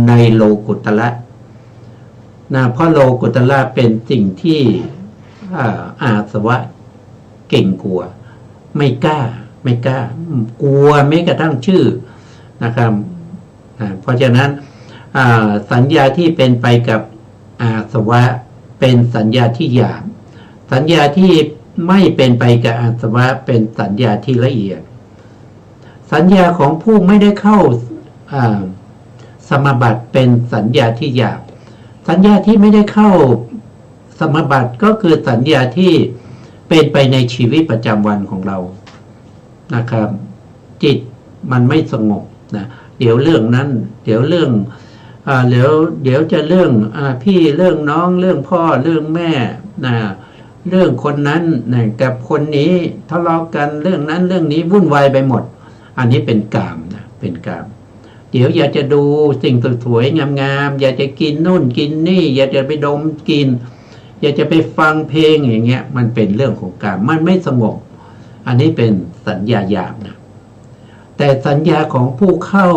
ในโลกุตระเพราะโลกุตระเป็นสิ่งที่อาสวะเก่งกลัวไม่กล้ากลัวแม้กระทั่งชื่อนะครับเพราะฉะนั้นสัญญาที่เป็นไปกับอาสวะเป็นสัญญาที่หยาบสัญญาที่ไม่เป็นไปกับอาสวะเป็นสัญญาที่ละเอียดสัญญาของผู้ไม่ได้เข้าสมาบัติเป็นสัญญาที่หยาบสัญญาที่ไม่ได้เข้าสมาบัติก็คือสัญญาที่เป็นไปในชีวิตประจำวันของเรานะครับจิตมันไม่สงบนะเดี๋ยวเรื่องนั้นเดี๋ยวเรื่องเดี๋ยวจะเรื่องพี่เรื่องน้องเรื่องพ่อเรื่องแม่นะเรื่องคนนั้นนะกับคนนี้ทะเลาะกันเรื่องนั้นเรื่องนี้วุ่นวายไปหมดอันนี้เป็นกามนะเป็นกามเดี๋ยวอยากจะดูสิ่งสวยๆงามๆอยากจะกินนู่นกินนี่อยากจะไปดมกินอยากจะไปฟังเพลงอย่างเงี้ยมันเป็นเรื่องของกามมันไม่สงบอันนี้เป็นสัญญาหยาบนะแต่สัญญาของผู้เข้า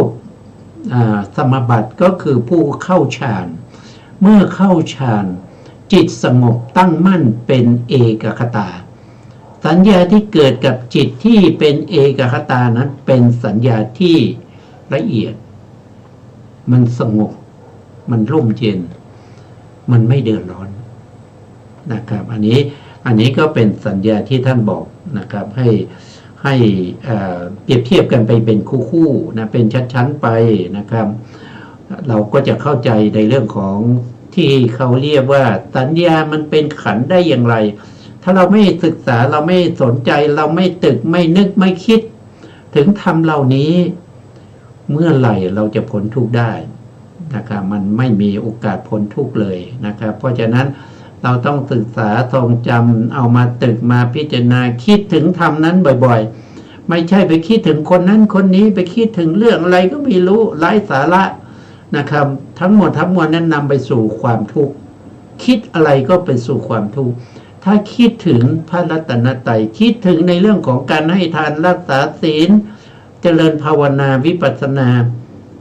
สมาบัติก็คือผู้เข้าฌานเมื่อเข้าฌานจิตสงบตั้งมั่นเป็นเอกคตาสัญญาที่เกิดกับจิตที่เป็นเอกคตานั้นเป็นสัญญาที่ละเอียดมันสงบมันร่มเย็นมันไม่เดือดร้อนนะครับอันนี้ก็เป็นสัญญาที่ท่านบอกนะครับให้เปรียบเทียบกันไปเป็นคู่ๆนะเป็นชั้นๆไปนะครับเราก็จะเข้าใจในเรื่องของที่เขาเรียกว่าสัญญามันเป็นขันธ์ได้อย่างไรถ้าเราไม่ศึกษาเราไม่สนใจเราไม่ตึกไม่นึกไม่คิดถึงธรรมเหล่านี้เมื่อไหร่เราจะพ้นทุกข์ได้นะครับมันไม่มีโอกาสพ้นทุกข์เลยนะครับเพราะฉะนั้นเราต้องศึกษาทรงจำเอามาตึกมาพิจารณาคิดถึงธรรมนั้นบ่อยๆไม่ใช่ไปคิดถึงคนนั้นคนนี้ไปคิดถึงเรื่องอะไรก็ไม่รู้ไร้สาระนะครับทั้งหมดทั้งมวลนั้นนำไปสู่ความทุกข์คิดอะไรก็ไปสู่ความทุกข์ถ้าคิดถึงพระรัตนตรัยคิดถึงในเรื่องของการให้ทานรักษาศีลเจริญภาวนาวิปัสสนา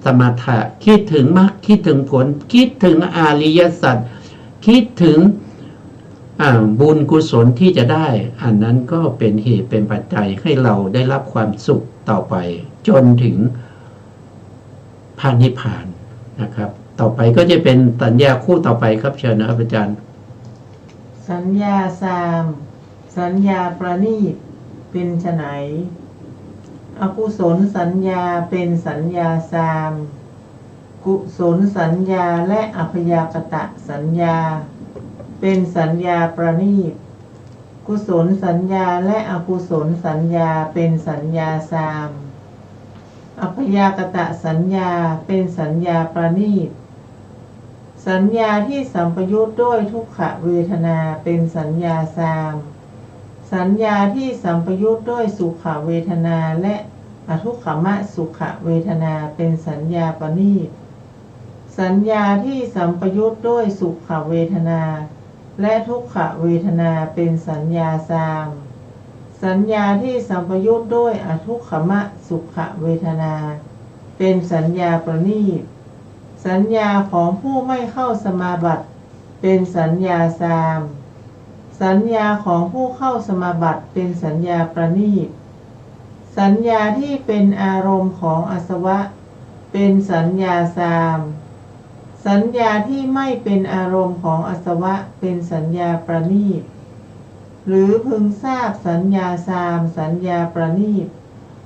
สมถะคิดถึงมรรคคิดถึงผลคิดถึงอริยสัจคิดถึงบุญกุศลที่จะได้อันนั้นก็เป็นเหตุเป็นปัจจัยให้เราได้รับความสุขต่อไปจนถึงพระนิพพานนะครับ ต่อไปก็จะเป็นสัญญาคู่ต่อไปครับเชิญนะครับอาจารย์ สัญญาสาม สัญญาประณีตเป็นไฉนอกุศลสัญญาเป็นสัญญาสาม กุศลสัญญาและอัพยากตะสัญญาเป็นสัญญาประณีต กุศลสัญญาและอกุศลสัญญาเป็นสัญญาสาม อัพยากตะสัญญาเป็นสัญญาประณีต สัญญาที่สัมปยุทธ์ด้วยทุกขเวทนาเป็นสัญญาสาม สัญญาที่สัมปยุทธ์ด้วยสุขเวทนาและอทุกขมสุขเวทนาเป็นสัญญาประณีต สัญญาที่สัมปยุทธ์ด้วยสุขเวทนาและทุกขเวทนาเป็นสัญญาสาม สัญญาที่สัมปยุทธ์ด้วยอทุกขมสุขเวทนาเป็นสัญญาประณีต สัญญาของผู้ไม่เข้าสมาบัติเป็นสัญญาสาม สัญญาของผู้เข้าสมาบัติเป็นสัญญาประณีต สัญญาที่เป็นอารมณ์ของอาสวะเป็นสัญญาสาม สัญญาที่ไม่เป็นอารมณ์ของอาสวะเป็นสัญญาประณีต หรือพึงทราบสัญญาสาม สัญญาประณีต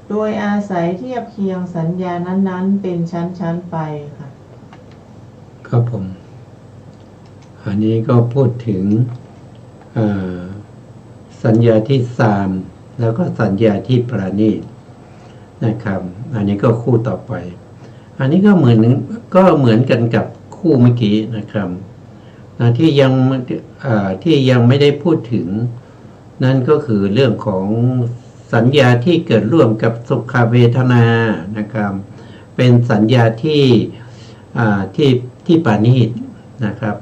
โดยอาศัยเทียบเคียงสัญญานั้นๆเป็นชั้นๆไปค่ะครับผมอันนี้ก็พูดถึงสัญญาที่สามแล้วก็สัญญาที่ประณีตนะครับอันนี้ก็คู่ต่อไปอันนี้ก็เหมือนกันกับคู่เมื่อกี้นะครับที่ยังไม่ได้พูดถึงนั่นก็คือเรื่องของสัญญาที่เกิดร่วมกับสุขเวทนานะครับเป็นสัญญาที่ประณีตนะครับ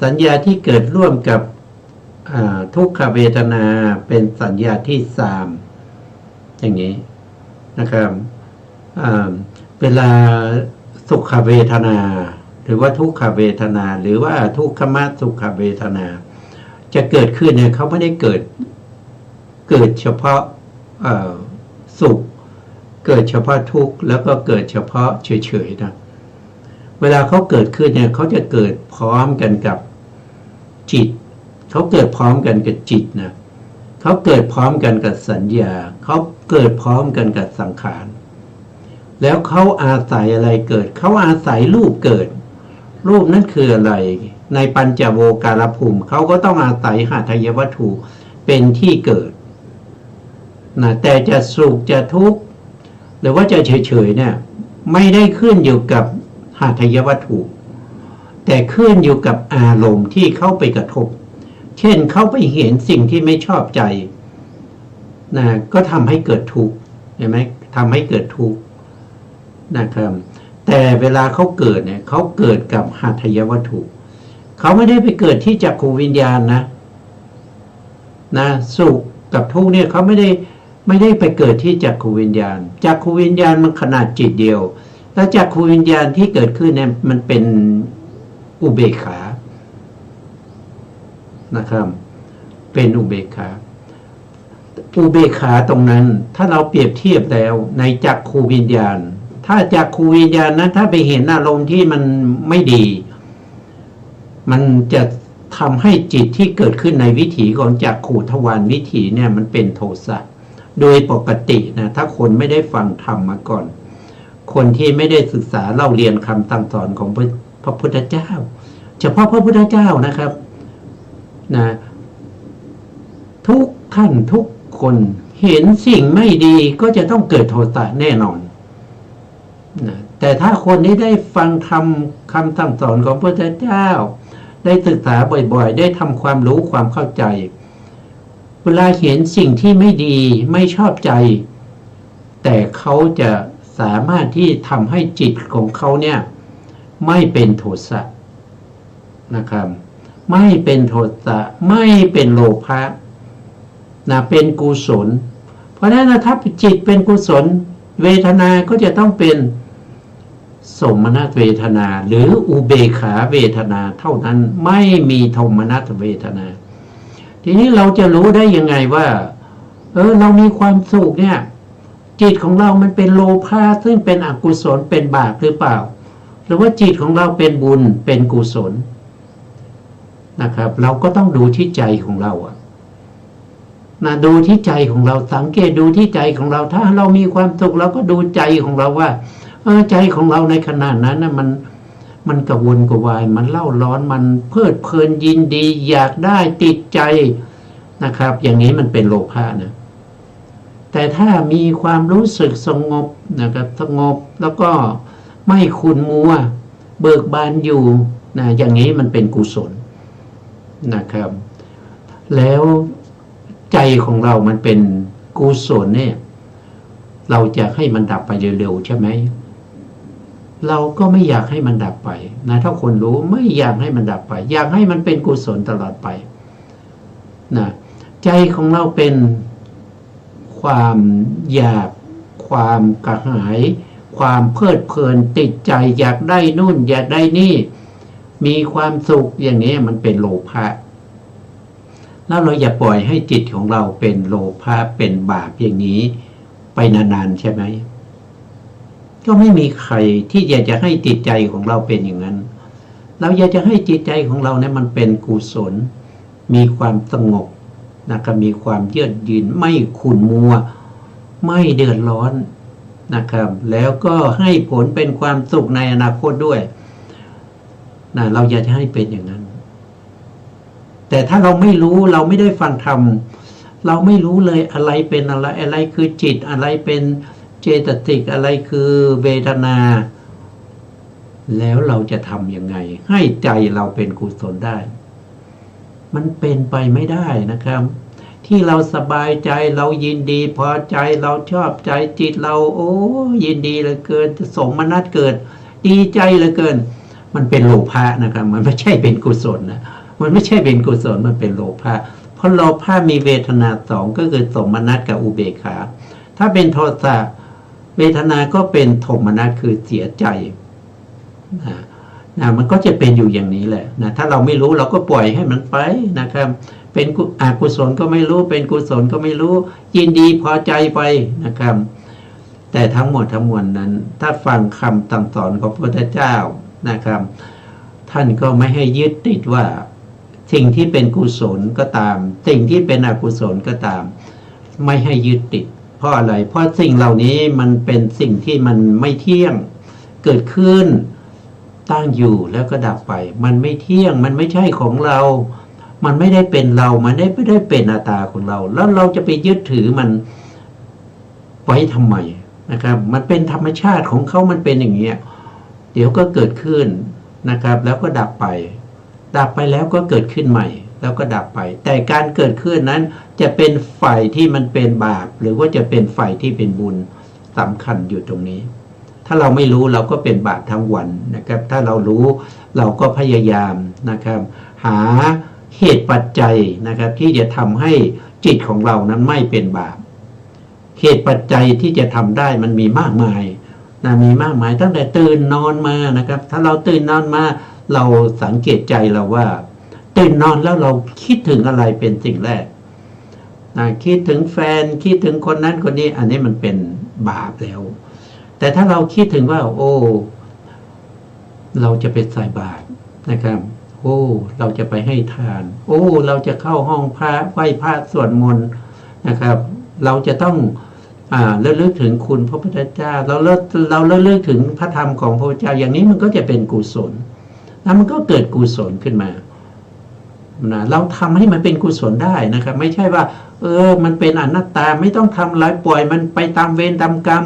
สัญญาที่เกิดร่วมกับทุกขเวทนาเป็นสัญญาที่สามอย่างนี้นะครับเวลาสุขเวทนาหรือว่าทุกขเวทนาหรือว่าทุกขมสุขเวทนาจะเกิดขึ้นเนี่ยเขาไม่ได้เกิดเฉพาะสุขเกิดเฉพาะทุกข์แล้วก็เกิดเฉพาะเฉยๆนะเวลาเขาเกิดขึ้นเนี่ยเขาจะเกิดพร้อมกันกับจิตเขาเกิดพร้อมกันกับจิตนะเขาเกิดพร้อมกันกับสัญญาเขาเกิดพร้อมกันกับสังขารแล้วเขาอาศัยอะไรเกิดเขาอาศัยรูปเกิดรูปนั้นคืออะไรในปัญจโวการภูมิเขาก็ต้องอาศัยหทัยวัตถุเป็นที่เกิดนะแต่จะสุขจะทุกข์หรือว่าจะเฉยๆเนี่ยไม่ได้ขึ้นอยู่กับหทัยวัตถุแต่ขึ้นอยู่กับอารมณ์ที่เข้าไปกระทบเช่นเขาไปเห็นสิ่งที่ไม่ชอบใจนะก็ทำให้เกิดทุกข์เห็นไหมทำให้เกิดทุกข์นะครับแต่เวลาเขาเกิดเนี่ยเขาเกิดกับหทัยวัตถุเขาไม่ได้ไปเกิดที่จักขูวิญญาณนะสุขกับทุกข์เนี่ยเขาไม่ได้ไปเกิดที่จักขูวิญญาณจักขูวิญญาณมันขนาดจิตเดียวแล้วจักขูวิญญาณที่เกิดขึ้นเนี่ยมันเป็นอุเบกขานะครับเป็นอุเบกขาตรงนั้นถ้าเราเปรียบเทียบแล้วในจักขูวิญญาณถ้าจักขูวิญญาณนั้นถ้าไปเห็นอารมณ์ที่มันไม่ดีมันจะทำให้จิตที่เกิดขึ้นในวิถีของจักขูทวารวิถีเนี่ยมันเป็นโทสะโดยปกตินะถ้าคนไม่ได้ฟังธรรมมาก่อนคนที่ไม่ได้ศึกษาเล่าเรียนคำสั่งสอนของพระพุทธเจ้าเฉพาะพระพุทธเจ้านะครับนะทุกท่านทุกคนเห็นสิ่งไม่ดีก็จะต้องเกิดโทสะแน่นอนนะแต่ถ้าคนที่ได้ฟังธรรมคำสั่งสอนของพระพุทธเจ้าได้ศึกษาบ่อยๆได้ทำความรู้ความเข้าใจเวลาเห็นสิ่งที่ไม่ดีไม่ชอบใจแต่เขาจะสามารถที่ทำให้จิตของเขาเนี่ยไม่เป็นโทสะนะครับไม่เป็นโทสะไม่เป็นโลภะนะเป็นกุศลเพราะฉะนั้นถ้าจิตเป็นกุศลเวทนาก็จะต้องเป็นสมนัสเวทนาหรืออุเบกขาเวทนาเท่านั้นไม่มีโทมนัสเวทนาทีนี้เราจะรู้ได้ยังไงว่าเรามีความสุขเนี่ยจิตของเรามันเป็นโลภะซึ่งเป็นอกุศลเป็นบาปหรือเปล่า หรือว่าจิตของเราเป็นบุญเป็นกุศลนะครับเราก็ต้องดูที่ใจของเรานะดูที่ใจของเราสังเกตดูที่ใจของเราถ้าเรามีความสุขเราก็ดูใจของเราว่าใจของเราในขณะนั้นนะมันกระวนกระวายมันเล่าร้อนมันเพลิดเพลินยินดีอยากได้ติดใจนะครับอย่างนี้มันเป็นโลภะนะแต่ถ้ามีความรู้สึกสงบนะครับสงบแล้วก็ไม่ขุ่นมัวเบิกบานอยู่นะอย่างนี้มันเป็นกุศลนะครับแล้วใจของเรามันเป็นกุศลเนี่ยเราจะให้มันดับไปเร็วๆใช่ไหมเราก็ไม่อยากให้มันดับไปนะถ้าคนรู้ไม่อยากให้มันดับไปอยากให้มันเป็นกุศลตลอดไปนะใจของเราเป็นความอยากความกระหายความเพลิดเพลินติดใจอยากได้นู่นอยากได้นี่มีความสุขอย่างนี้มันเป็นโลภะแล้วเราอย่าปล่อยให้จิตของเราเป็นโลภะเป็นบาปอย่างนี้ไปนานๆใช่ไหมก็ไม่มีใครที่อยากจะให้จิตใจของเราเป็นอย่างนั้นเราอยากจะให้จิตใจของเราเนี่ยมันเป็นกุศลมีความสงบนะครับมีความเยือกเย็นไม่ขุ่นมัวไม่เดือดร้อนนะครับแล้วก็ให้ผลเป็นความสุขในอนาคตด้วยนะเราอยากจะให้เป็นอย่างนั้นแต่ถ้าเราไม่รู้เราไม่ได้ฟังธรรมเราไม่รู้เลยอะไรเป็นอะไรอะไรคือจิตอะไรเป็นเจตสิกอะไรคือเวทนาแล้วเราจะทำยังไงให้ใจเราเป็นกุศลได้มันเป็นไปไม่ได้นะครับที่เราสบายใจเรายินดีพอใจเราชอบใจจิตเราโอ้ยินดีเหลือเกินสมนัสเกิดดีใจเหลือเกินมันเป็นโลภะนะครับมันไม่ใช่เป็นกุศลนะมันไม่ใช่เป็นกุศลมันเป็นโลภะเพราะโลภะมีเวทนาสองก็คือสมนัสกับอุเบกขาถ้าเป็นโทสะเวทนาก็เป็นโทมนัสคือเสียใจนะมันก็จะเป็นอยู่อย่างนี้แหละนะถ้าเราไม่รู้เราก็ปล่อยให้มันไปนะครับเป็นอกุศลก็ไม่รู้เป็นกุศลก็ไม่รู้ยินดีพอใจไปนะครับแต่ทั้งหมดทั้งมวลนั้นถ้าฟังคำสั่งสอนของพระพุทธเจ้านะครับท่านก็ไม่ให้ยึดติดว่าสิ่งที่เป็นกุศลก็ตามสิ่งที่เป็นอกุศลก็ตามไม่ให้ยึดติดเพราะอะไรเพราะสิ่งเหล่านี้มันเป็นสิ่งที่มันไม่เที่ยงเกิดขึ้นตั้งอยู่แล้วก็ดับไปมันไม่เที่ยงมันไม่ใช่ของเรามันไม่ได้เป็นเรามันไม่ได้เป็นอัตตาของเราแล้วเราจะไปยึดถือมันไว้ทำไมนะครับมันเป็นธรรมชาติของเขามันเป็นอย่างเงี้ยเดี๋ยวก็เกิดขึ้นนะครับแล้วก็ดับไปแล้วก็เกิดขึ้นใหม่แล้วก็ดับไปแต่การเกิดขึ้นนั้นจะเป็นฝ่ายที่มันเป็นบาปหรือว่าจะเป็นฝ่ายที่เป็นบุญสำคัญอยู่ตรงนี้ถ้าเราไม่รู้เราก็เป็นบาปทั้งวันนะครับถ้าเรารู้เราก็พยายามนะครับหาเหตุปัจจัยนะครับที่จะทำให้จิตของเรานั้นไม่เป็นบาปเหตุปัจจัยที่จะทำได้มันมีมากมายนะมีมากมายตั้งแต่ตื่นนอนมานะครับถ้าเราตื่นนอนมาเราสังเกตใจเราว่าตื่นนอนแล้วเราคิดถึงอะไรเป็นสิ่งแรกนะคิดถึงแฟนคิดถึงคนนั้นคนนี้อันนี้มันเป็นบาปแล้วแต่ถ้าเราคิดถึงว่าโอ้เราจะไปใส่บาตรนะครับโอ้เราจะไปให้ทานโอ้เราจะเข้าห้องพระไหว้พระสวดมนต์นะครับเราจะต้องระลึกถึงคุณพระพุทธเจ้าเราระลึกถึงพระธรรมของพระพุทธเจ้าอย่างนี้มันก็จะเป็นกุศลแล้วมันก็เกิดกุศลขึ้นมานะเราทำให้มันเป็นกุศลได้นะครับไม่ใช่ว่ามันเป็นอนัตตาไม่ต้องทำอะไรปล่อยมันไปตามเวรตามกรรม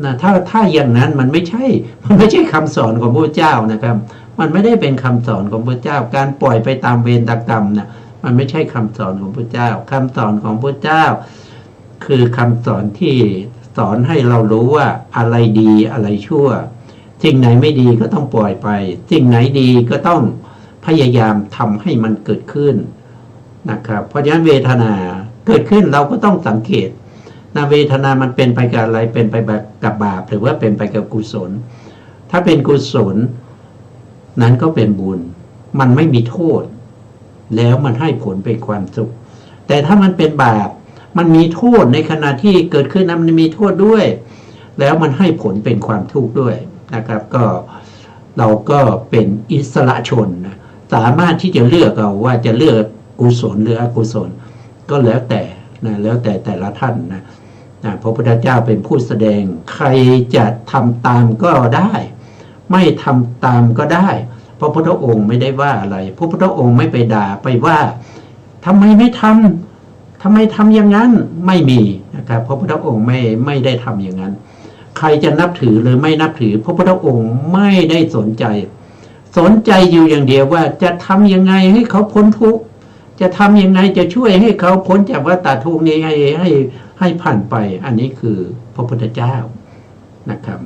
นะถ้าอย่างนั้นมันไม่ใช่คำสอนของพระพุทธเจ้านะครับมันไม่ได้เป็นคำสอนของพระพุทธเจ้าการปล่อยไปตามเวรตามกรรมนะมันไม่ใช่คำสอนของพระพุทธเจ้าคำสอนของพระพุทธเจ้าคือคำสอนที่สอนให้เรารู้ว่าอะไรดีอะไรชั่วสิ่งไหนไม่ดีก็ต้องปล่อยไปสิ่งไหนดีก็ต้องพยายามทำให้มันเกิดขึ้นนะครับเพราะฉะนั้นเวทนาเกิดขึ้นเราก็ต้องสังเกตนะเวทนามันเป็นไปกับอะไรเป็นไปกับบาปหรือว่าเป็นไปกับกุศลถ้าเป็นกุศลนั้นก็เป็นบุญมันไม่มีโทษแล้วมันให้ผลเป็นความสุขแต่ถ้ามันเป็นบาปมันมีโทษในขณะที่เกิดขึ้นนั้นมันมีโทษด้วยแล้วมันให้ผลเป็นความทุกข์ด้วย นะครับ ก็เราก็เป็นอิสระชนนะสามารถที่จะเลือกเอาว่าจะเลือกกุศลหรืออกุศลก็แล้วแต่นะแล้วแต่ละท่านนะพระพุทธเจ้าเป็นผู้แสดงใครจะทำตามก็ได้ ไม่ทำตามก็ได้พระพุทธองค์ไม่ได้ว่าอะไรพระพุทธองค์ไม่ไปด่าไปว่าทำไมไม่ทำอย่างนั้นไม่มีนะครับพระพุทธองค์ไม่ได้ทำอย่างนั้นใครจะนับถือหรือไม่นับถือพระพุทธองค์ไม่ได้สนใจอยู่อย่างเดียวว่าจะทำยังไงให้เขาพ้นทุกข์จะทำยังไงจะช่วยให้เขาพ้นจากวัฏทุกข์นี้ให้ผ่านไปอันนี้คือพระพุทธเจ้านะครับ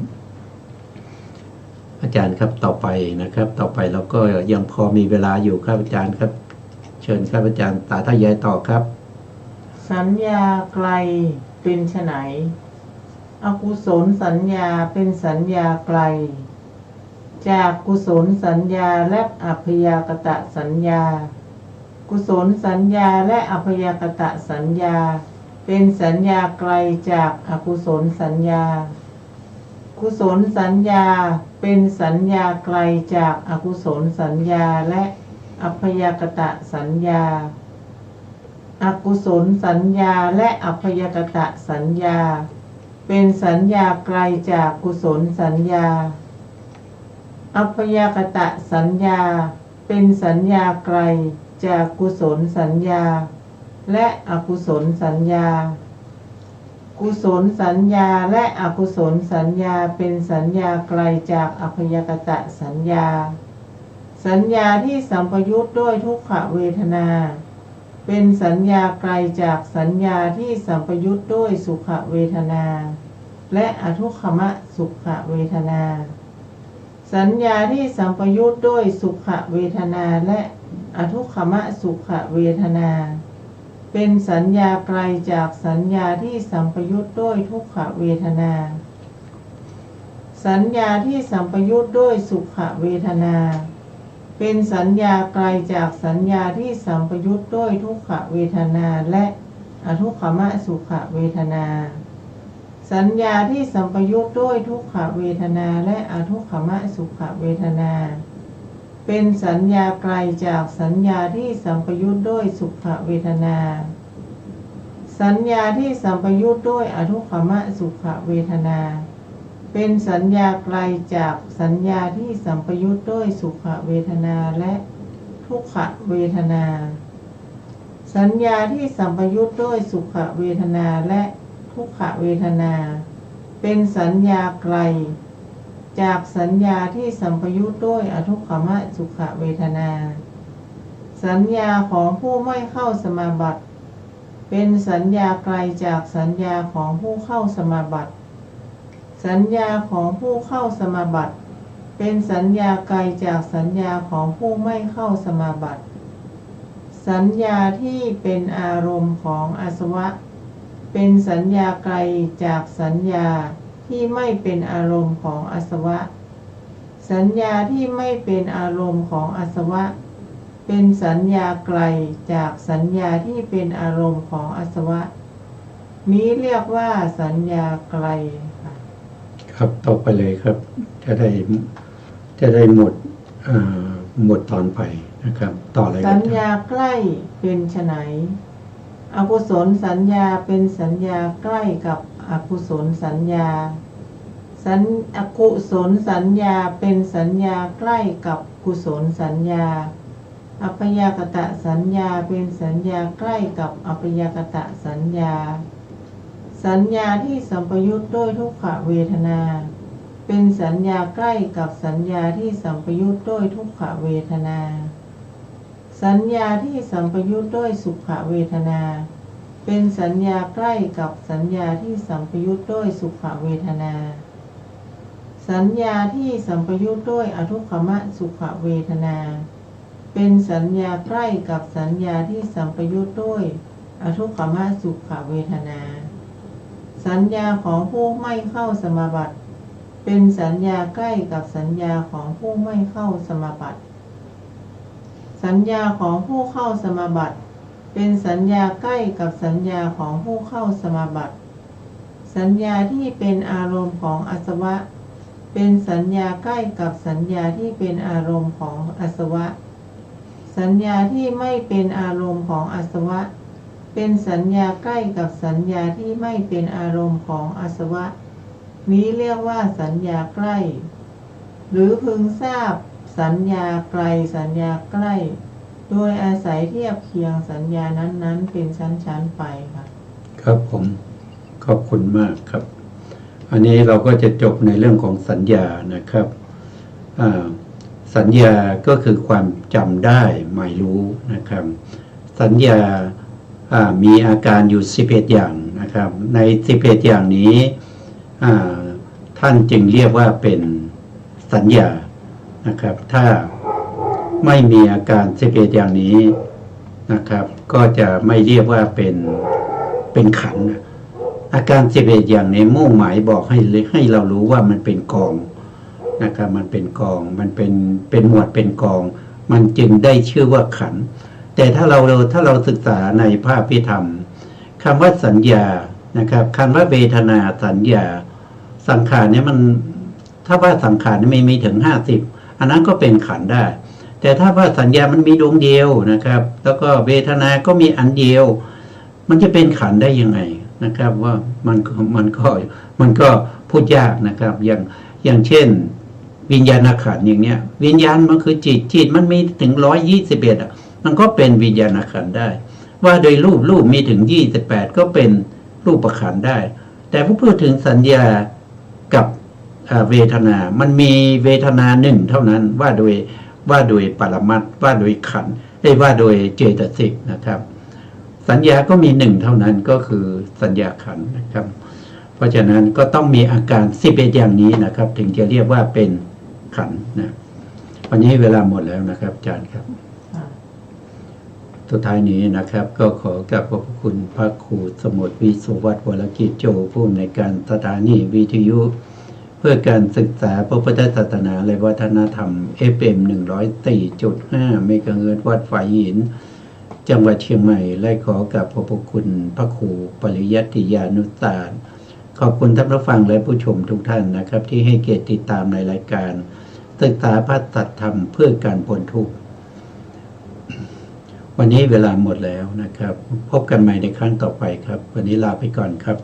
อาจารย์ครับต่อไปนะครับต่อไปเราก็ยังพอมีเวลาอยู่ครับอาจารย์ครับเชิญครับอาจารย์สาธยายต่อครับสัญญาไกลเป็นไฉนอกุศลสัญญาเป็นสัญญาไกลจากกุศลสัญญาและอัพยากตสัญญากุศลสัญญาและอัพยากตสัญญาเป็นสัญญาไกลจากอกุศลสัญญากุศลสัญญาเป็นสัญญาไกลจากอกุศลสัญญาและอัพยากตสัญญาอกุศลสัญญาและอัพยากตสัญญาเป็นสัญญาไกลจากกุศลสัญญาอัพยากตสัญญาเป็นสัญญาไกลจากกุศลสัญญาและอกุศลสัญญากุศลสัญญาและอกุศลสัญญาเป็นสัญญาไกลจากอัพยากตสัญญาสัญญาที่สัมปยุตด้วยทุกขเวทนาเป็นสัญญาไกลจากสัญญาที่สัมปยุตด้วยสุขเวทนาและอทุกขมสุขเวทนาสัญญาที่สัมปยุตด้วยสุขเวทนาและอทุกขมสุขเวทนาเป็นสัญญาไกลจากสัญญาที่สัมปยุตด้วยทุกขเวทนาสัญญาที่สัมปยุตด้วยสุขเวทนาเป็นสัญญาไกลจากสัญญาที่สัมปยุตด้วยทุกขเวทนาและอทุกขมสุขเวทนาสัญญาที่สัมปยุตด้วยทุกขเวทนาและอทุกขมสุขเวทนาเป็นสัญญาไกลจากสัญญาที่สัมปยุตด้วยสุขเวทนาสัญญาที่สัมปยุตด้วยอทุกขมสุขเวทนาเป็นสัญญาไกลจากสัญญาที่สัมปยุตด้วยสุขเวทนาและทุกขเวทนาสัญญาที่สัมปยุตด้วยสุขเวทนาและทุกขเวทนาเป็นสัญญาไกลจากสัญญาที่สัมปยุตด้วยอทุกขมสุขเวทนาสัญญาของผู้ไม่เข้าสมาบัติเป็นสัญญาไกลจากสัญญาของผู้เข้าสมาบัติสัญญาของผู้เข้าสมาบัติเป็นสัญญาไกลจากสัญญาของผู้ไม่เข้าสมาบัติสัญญาที่เป็นอารมณ์ของอาสวะเป็นสัญญาไกลจากสัญญาที่ไม่เป็นอารมณ์ของอาสวะสัญญาที่ไม่เป็นอารมณ์ของอาสวะเป็นสัญญาไกลจากสัญญาที่เป็นอารมณ์ของอาสวะนี้เรียกว่าสัญญาไกลครับต่อไปเลยครับจะได้หมดตอนไปนะครับต่อเลยสัญญาใกล้เป็นไฉนอกุศลสัญญาเป็นสัญญาใกล้กับอกุศลสัญญาอกุศลสัญญาเป็นสัญญาใกล้กับกุศลสัญญาอัพยากตสัญญาเป็นสัญญาใกล้กับอัพยากตสัญญาสัญญาที่สัมปยุตด้วยทุกขเวทนาเป็นสัญญาใกล้กับสัญญาที่สัมปยุตด้วยทุกขเวทนาสัญญาที่สัมปยุตด้วยสุขเวทนาเป็นสัญญาใกล้กับสัญญาที่สัมปยุตด้วยสุขเวทนาสัญญาที่สัมปยุตด้วยอทุกขมสุขเวทนาเป็นสัญญาใกล้กับสัญญาที่สัมปยุตด้วยอทุกขมสุขเวทนาสัญญาของผู้ไม่เข้าสมาบัติเป็นสัญญาใกล้กับสัญญาของผู้ไม่เข้าสมาบัติสัญญาของผู้เข้าสมาบัติเป็นสัญญาใกล้กับสัญญาของผู้เข้าสมาบัติสัญญาที่เป็นอารมณ์ของอาสวะ เป็นสัญญาใกล้กับสัญญาที่เป็นอารมณ์ของอาสวะสัญญาที่ไม่เป็นอารมณ์ของอาสวะเป็นสัญญาใกล้กับสัญญาที่ไม่เป็นอารมณ์ของอาสวะนี้เรียกว่าสัญญาใกล้หรือพึงทราบสัญญาไกลสัญญาใกล้โดยอาศัยเทียบเคียงสัญญานั้นๆเป็นชั้นๆไปค่ะครับผมขอบคุณมากครับอันนี้เราก็จะจบในเรื่องของสัญญานะครับสัญญาก็คือความจำได้หมายรู้นะครับสัญญามีอาการอยู่11อย่างนะครับใน11อย่างนี้ท่านจึงเรียกว่าเป็นสัญญานะครับถ้าไม่มีอาการ11อย่างนี้นะครับก็จะไม่เรียกว่าเป็นขันธ์อาการ11อย่างนี้มุ่งหมายบอกให้เรารู้ว่ามันเป็นกองนะครับมันเป็นกองมันเป็นหมวดเป็นกองมันจึงได้ชื่อว่าขันธ์แต่ถ้าเราศึกษาในภาพพิธรรมคำว่าสัญญานะครับคำว่าเวทนาสัญญาสังขารเนี่ยมันถ้าว่าสังขารไม่มีถึง50อันนั้นก็เป็นขันธ์ได้แต่ถ้าว่าสัญญามันมีดวงเดียวนะครับแล้วก็เวทนาก็มีอันเดียวมันจะเป็นขันธ์ได้ยังไงนะครับว่ามันก็พูดยากนะครับอย่างเช่นวิญญาณขันธ์อย่างเนี้ยวิญญาณมันคือจิตมันมีถึง121อ่ะมันก็เป็นวิญญาณขันธ์ได้ว่าโดยรูปมีถึง28ก็เป็นรูปขันธ์ได้แต่พอพูดถึงสัญญากับเวทนามันมีเวทนาหนึ่งเท่านั้นว่าโดยปรมัตถ์ว่าโดยขันธ์ว่าโดยเจตสิกนะครับสัญญาก็มีหนึ่งเท่านั้นก็คือสัญญาขันธ์นะครับเพราะฉะนั้นก็ต้องมีอาการ11อย่างนี้นะครับถึงจะเรียกว่าเป็นขันธ์นะวันนี้เวลาหมดแล้วนะครับอาจารย์ครับสุดท้ายนี้นะครับก็ขอกราบขอบคุณพระครูสมุทรวิสุวัฒน์วรกิจโจผู้อำนวยการสถานีวิทยุเพื่อการศึกษาพระพุทธศาสนาและวัฒนธรรม FM 104.5 เมกะเฮิรตซ์วัดฝายหินจังหวัดเชียงใหม่และขอกราบขอบคุณพระครูปริยัติยานุสาสตร์ขอบคุณท่านผู้ฟังและผู้ชมทุกท่านนะครับที่ให้เกียรติติดตามในรายการศึกษาพระสัทธรรมเพื่อการพ้นทุกข์วันนี้เวลาหมดแล้วนะครับพบกันใหม่ในครั้งต่อไปครับวันนี้ลาไปก่อนครับ